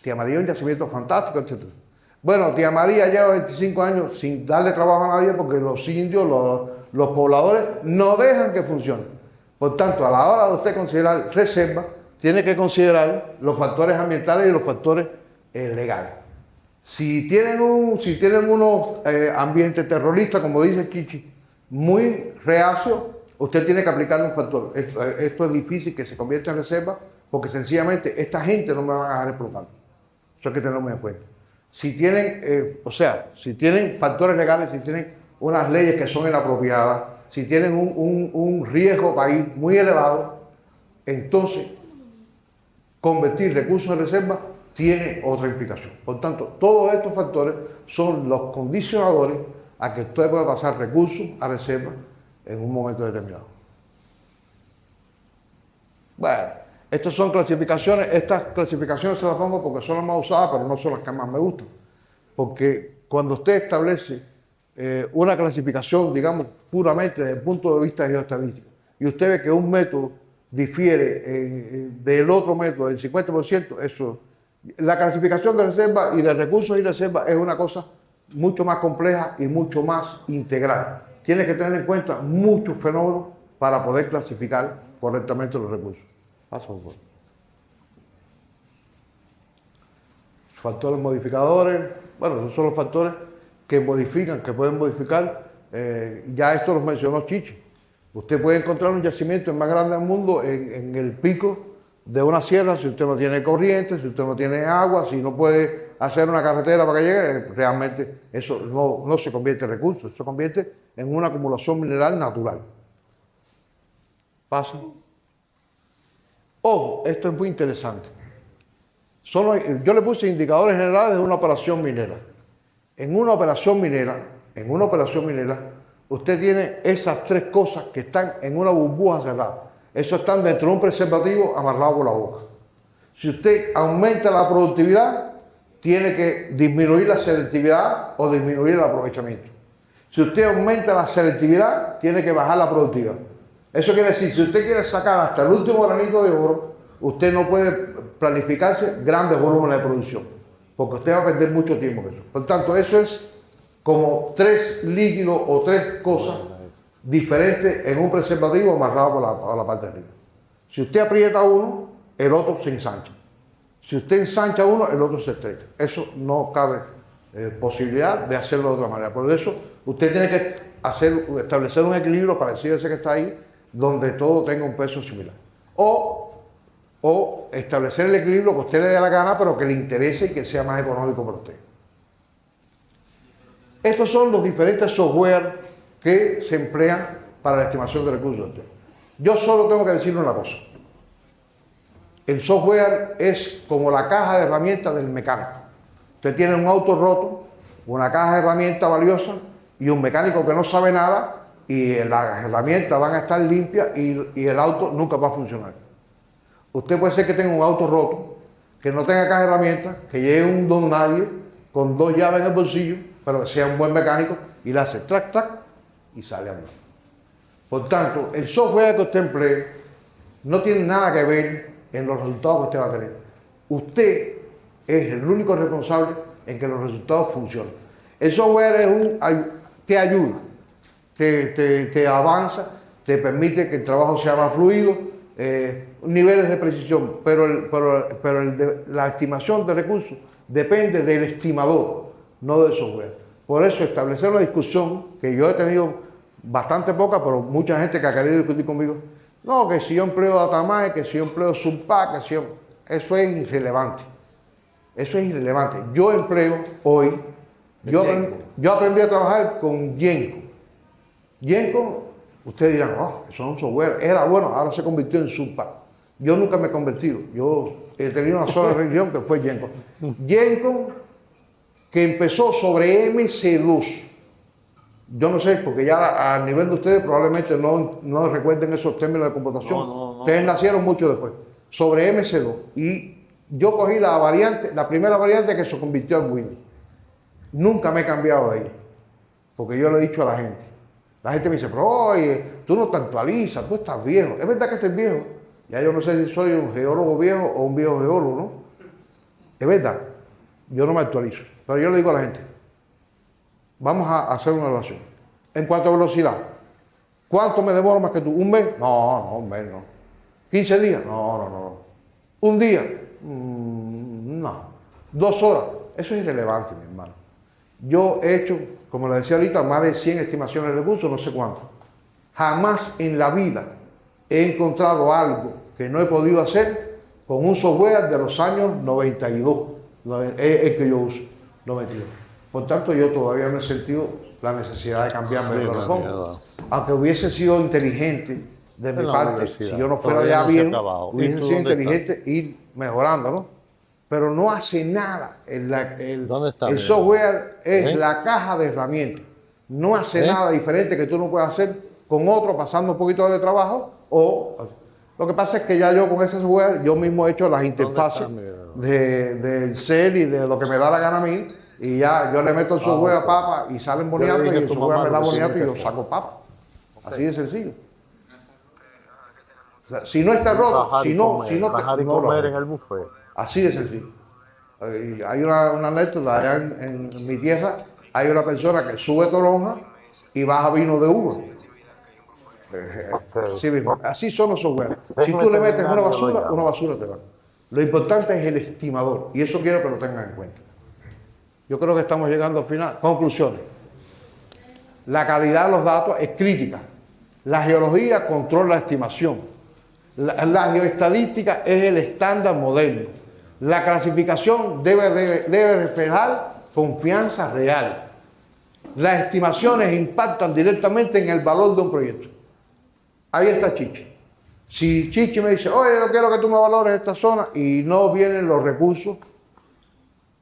Tía María es un yacimiento fantástico, etc. Bueno, Tía María lleva 25 años sin darle trabajo a nadie porque los indios, los pobladores, no dejan que funcione. Por tanto, a la hora de usted considerar reserva, tiene que considerar los factores ambientales y los factores legales. Si tienen unos ambientes terroristas, como dice Kichi, muy reacios, usted tiene que aplicarle un factor. Esto es difícil que se convierta en reserva porque sencillamente esta gente no me van a dejar explotar. Eso hay que tenerlo muy en cuenta. Si tienen factores legales, si tienen unas leyes que son inapropiadas, si tienen un riesgo país muy elevado, entonces convertir recursos en reserva tiene otra implicación. Por tanto, todos estos factores son los condicionadores a que usted pueda pasar recursos a reserva en un momento determinado. Bueno, estas son clasificaciones. Estas clasificaciones se las pongo porque son las más usadas, pero no son las que más me gustan. Porque cuando usted establece una clasificación, digamos, puramente desde el punto de vista geoestadístico, y usted ve que un método difiere del otro método del 50%, eso, la clasificación de reserva y de recursos y reserva es una cosa mucho más compleja y mucho más integral. Tiene que tener en cuenta muchos fenómenos para poder clasificar correctamente los recursos. Paso por favor. Factores modificadores. Bueno, esos son los factores que modifican, que pueden modificar Ya esto lo mencionó Chichi. Usted puede encontrar un yacimiento el más grande del mundo en el pico de una sierra si usted no tiene corriente, si usted no tiene agua, si no puede hacer una carretera para que llegue, realmente eso no se convierte en recurso, se convierte en una acumulación mineral natural. Pasa. Ojo, esto es muy interesante. Yo le puse indicadores generales de una operación minera. En una operación minera, usted tiene esas tres cosas que están en una burbuja cerrada. Eso están dentro de un preservativo amarrado por la boca. Si usted aumenta la productividad, tiene que disminuir la selectividad o disminuir el aprovechamiento. Si usted aumenta la selectividad, tiene que bajar la productividad. Eso quiere decir, si usted quiere sacar hasta el último granito de oro, usted no puede planificarse grandes volúmenes de producción, porque usted va a perder mucho tiempo con eso. Por tanto, eso es como tres líquidos o tres cosas diferentes en un preservativo amarrado por la parte de arriba. Si usted aprieta uno, el otro se ensancha. Si usted ensancha uno, el otro se estrecha. Eso no cabe posibilidad de hacerlo de otra manera. Por eso, usted tiene que establecer un equilibrio parecido a ese que está ahí, donde todo tenga un peso similar. O establecer el equilibrio que a usted le dé la gana, pero que le interese y que sea más económico para usted. Estos son los diferentes software que se emplean para la estimación de recursos de usted. Yo solo tengo que decirle una cosa. El software es como la caja de herramientas del mecánico. Usted tiene un auto roto, una caja de herramientas valiosa y un mecánico que no sabe nada y las herramientas van a estar limpias y el auto nunca va a funcionar. Usted puede ser que tenga un auto roto, que no tenga caja de herramientas, que llegue un don nadie con 2 llaves en el bolsillo, pero que sea un buen mecánico y le hace track, track y sale a andar. Por tanto, el software que usted emplee no tiene nada que ver en los resultados que usted va a tener. Usted es el único responsable en que los resultados funcionen. El software te ayuda, te avanza, te permite que el trabajo sea más fluido, niveles de precisión, pero la estimación de recursos depende del estimador, no del software. Por eso establecer una discusión que yo he tenido bastante poca, pero mucha gente que ha querido discutir conmigo, no, que si yo empleo Datamai, que si yo empleo Subpack, que si yo... Eso es irrelevante. Eso es irrelevante. Yo empleo hoy, yo aprendí a trabajar con Yenko. Yenko, ustedes dirán, oh, eso es un software, era bueno, ahora se convirtió en Subpack. Yo nunca me he convertido, yo he tenido una sola religión que fue Yenko. Yenko, que empezó sobre MC2. Yo no sé, porque ya a nivel de ustedes probablemente no recuerden esos términos de computación. No. Ustedes nacieron mucho después. Sobre MC2. Y yo cogí la primera variante que se convirtió en Windows. Nunca me he cambiado de ahí. Porque yo le he dicho a la gente. La gente me dice, pero oye, tú no te actualizas, tú estás viejo. Es verdad que estoy viejo. Ya yo no sé si soy un geólogo viejo o un viejo geólogo, ¿no? Es verdad. Yo no me actualizo. Pero yo le digo a la gente, vamos a hacer una evaluación. En cuanto a velocidad, ¿cuánto me demoro más que tú? ¿Un mes? No, un mes no. ¿15 días? No. ¿Un día? No. 2 horas. Eso es irrelevante, mi hermano. Yo he hecho, como les decía ahorita, más de 100 estimaciones de recursos, no sé cuánto. Jamás en la vida he encontrado algo que no he podido hacer con un software de los años 92, el que yo uso, 92. Por tanto, yo todavía no he sentido la necesidad de cambiarme de lo que pongo. Aunque hubiese sido inteligente de mi parte, si yo no fuera ya bien, hubiese sido inteligente ir mejorando, ¿no? Pero no hace nada. El software es la caja de herramientas. No hace nada diferente que tú no puedas hacer con otro pasando un poquito de trabajo. Lo que pasa es que ya yo con ese software, yo mismo he hecho las interfaces del Excel y de lo que me da la gana a mí. Y ya yo le meto el software a papa y salen boniatos y el software me da boniato y yo saco papa. Así de sencillo. O sea, si no está roto, bajar y comer en el buffet. Así de sencillo. Hay una anécdota allá en mi tierra, hay una persona que sube toronja y baja vino de uva. Así mismo. Así son los software. Si tú le metes una basura te va. Lo importante es el estimador y eso quiero que lo tengan en cuenta. Yo creo que estamos llegando al final. Conclusiones. La calidad de los datos es crítica. La geología controla la estimación. La geoestadística es el estándar moderno. La clasificación debe reflejar confianza real. Las estimaciones impactan directamente en el valor de un proyecto. Ahí está Chichi. Si Chichi me dice, oye, yo quiero que tú me valores esta zona y no vienen los recursos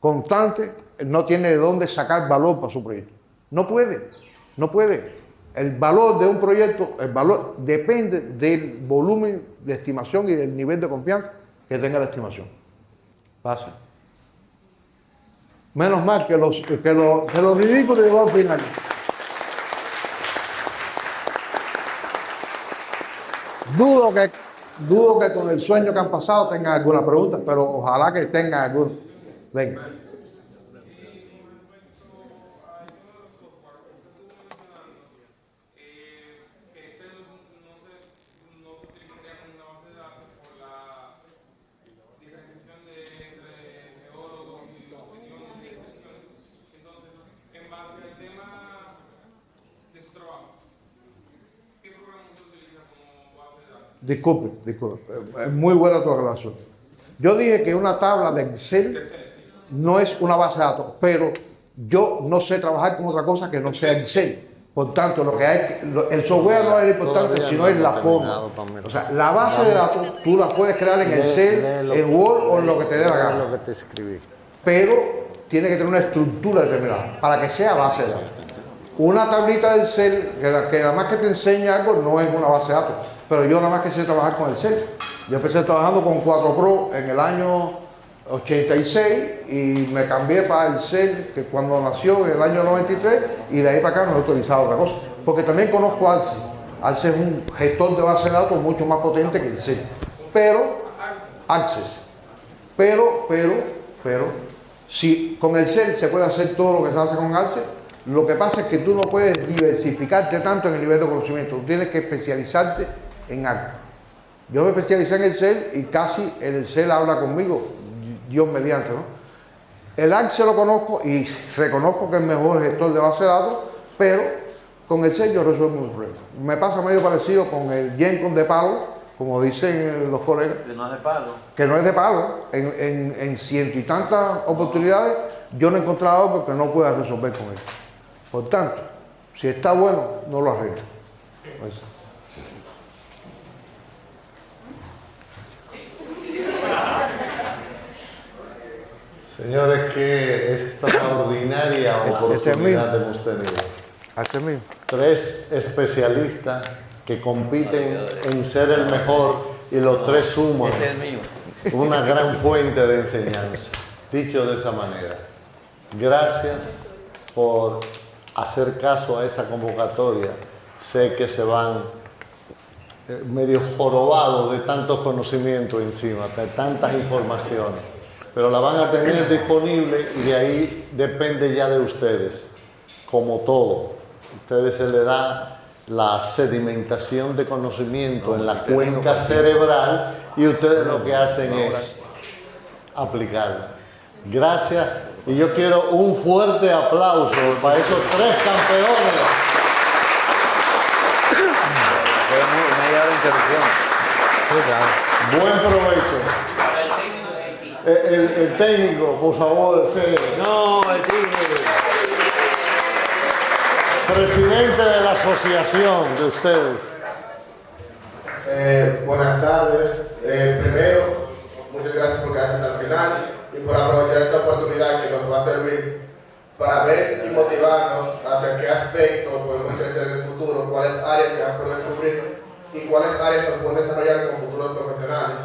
constantes, no tiene de dónde sacar valor para su proyecto. No puede, no puede. El valor de un proyecto, el valor depende del volumen de estimación y del nivel de confianza que tenga la estimación. Pasa. Menos mal que los ridículos llegó al final. Dudo que con el sueño que han pasado tengan alguna pregunta, pero ojalá que tengan alguna. Venga. Disculpe, es muy buena tu aclaración. Yo dije que una tabla de Excel no es una base de datos, pero yo no sé trabajar con otra cosa que no sea Excel. Por tanto, el software no es importante, sino es la forma. O sea, la base de datos tú la puedes crear en Excel, en Word o en lo que te dé la gana. Lo que te escribí. Pero tiene que tener una estructura determinada para que sea base de datos. Una tablita de Excel, que nada más que te enseña algo, no es una base de datos. Pero yo nada más que sé trabajar con Excel. Yo empecé trabajando con 4Pro en el año 86 y me cambié para Excel, que cuando nació en el año 93, y de ahí para acá no he utilizado otra cosa. Porque también conozco Access. Access es un gestor de base de datos mucho más potente que Excel. Pero, Access. Pero, si con Excel se puede hacer todo lo que se hace con Access, lo que pasa es que tú no puedes diversificarte tanto en el nivel de conocimiento. Tú tienes que especializarte en algo. Yo me especialicé en Excel y casi el Excel habla conmigo, Dios mediante, ¿no? El Access lo conozco y reconozco que es mejor gestor de base de datos, pero con Excel yo resuelvo mis problemas. Me pasa medio parecido con el Jenkins de palo, como dicen los colegas. Que no es de palo. Que no es de palo. En ciento y tantas oportunidades yo no he encontrado algo que no pueda resolver con él. Por tanto, si está bueno, no lo arreglo. Pues. Señores, qué extraordinaria oportunidad hemos tenido. Este mío. 3 especialistas que compiten en ser el mejor y los 3 suman Este es el mío. una gran fuente de enseñanza. Dicho de esa manera, gracias por hacer caso a esta convocatoria. Sé que se van medio jorobados de tantos conocimientos encima, de tantas informaciones, pero la van a tener disponible y de ahí depende ya de ustedes, como todo. A ustedes se les da la sedimentación de conocimiento en la cuenca cerebral y ustedes lo que hacen es aplicarla. Gracias. Y yo quiero un fuerte aplauso para esos 3 campeones. Fue media hora de interrupción. Buen provecho. El técnico, por favor, No, el tigre. presidente de la asociación de ustedes. Buenas tardes. Primero, muchas gracias por quedarse hasta el final y por aprovechar esta oportunidad que nos va a servir para ver y motivarnos hacia qué aspectos podemos crecer en el futuro, cuáles áreas que vamos a poder cubrir y cuáles áreas nos pueden desarrollar como futuros profesionales.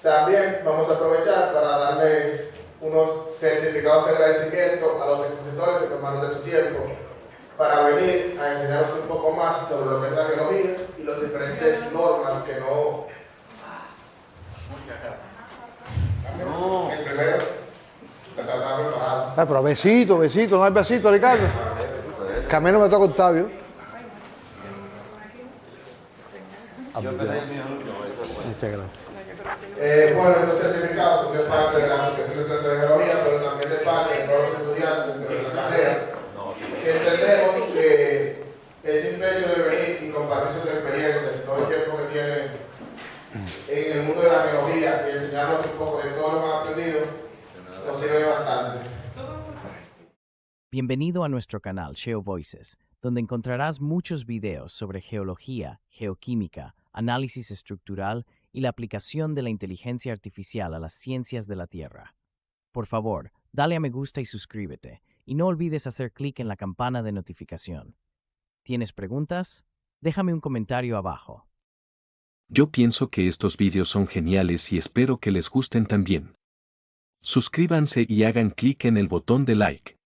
También vamos a aprovechar para darles unos certificados de agradecimiento a los expositores que tomaron de su tiempo para venir a enseñarnos un poco más sobre lo que es la geología y las diferentes normas que no... El primero, trataba de preparar. Pero besito, no hay besito, Ricardo. Que a mí no me toca Octavio. Yo empecé el mío. Muchas gracias. Bueno, estos certificados son de parte de la Asociación de Estudiantes de Geología, pero también de parte de todos los estudiantes de la carrera. Entendemos que Bienvenido a nuestro canal GeoVoices, donde encontrarás muchos videos sobre geología, geoquímica, análisis estructural y la aplicación de la inteligencia artificial a las ciencias de la Tierra. Por favor, dale a me gusta y suscríbete, y no olvides hacer clic en la campana de notificación. ¿Tienes preguntas? Déjame un comentario abajo. Yo pienso que estos vídeos son geniales y espero que les gusten también. Suscríbanse y hagan clic en el botón de like.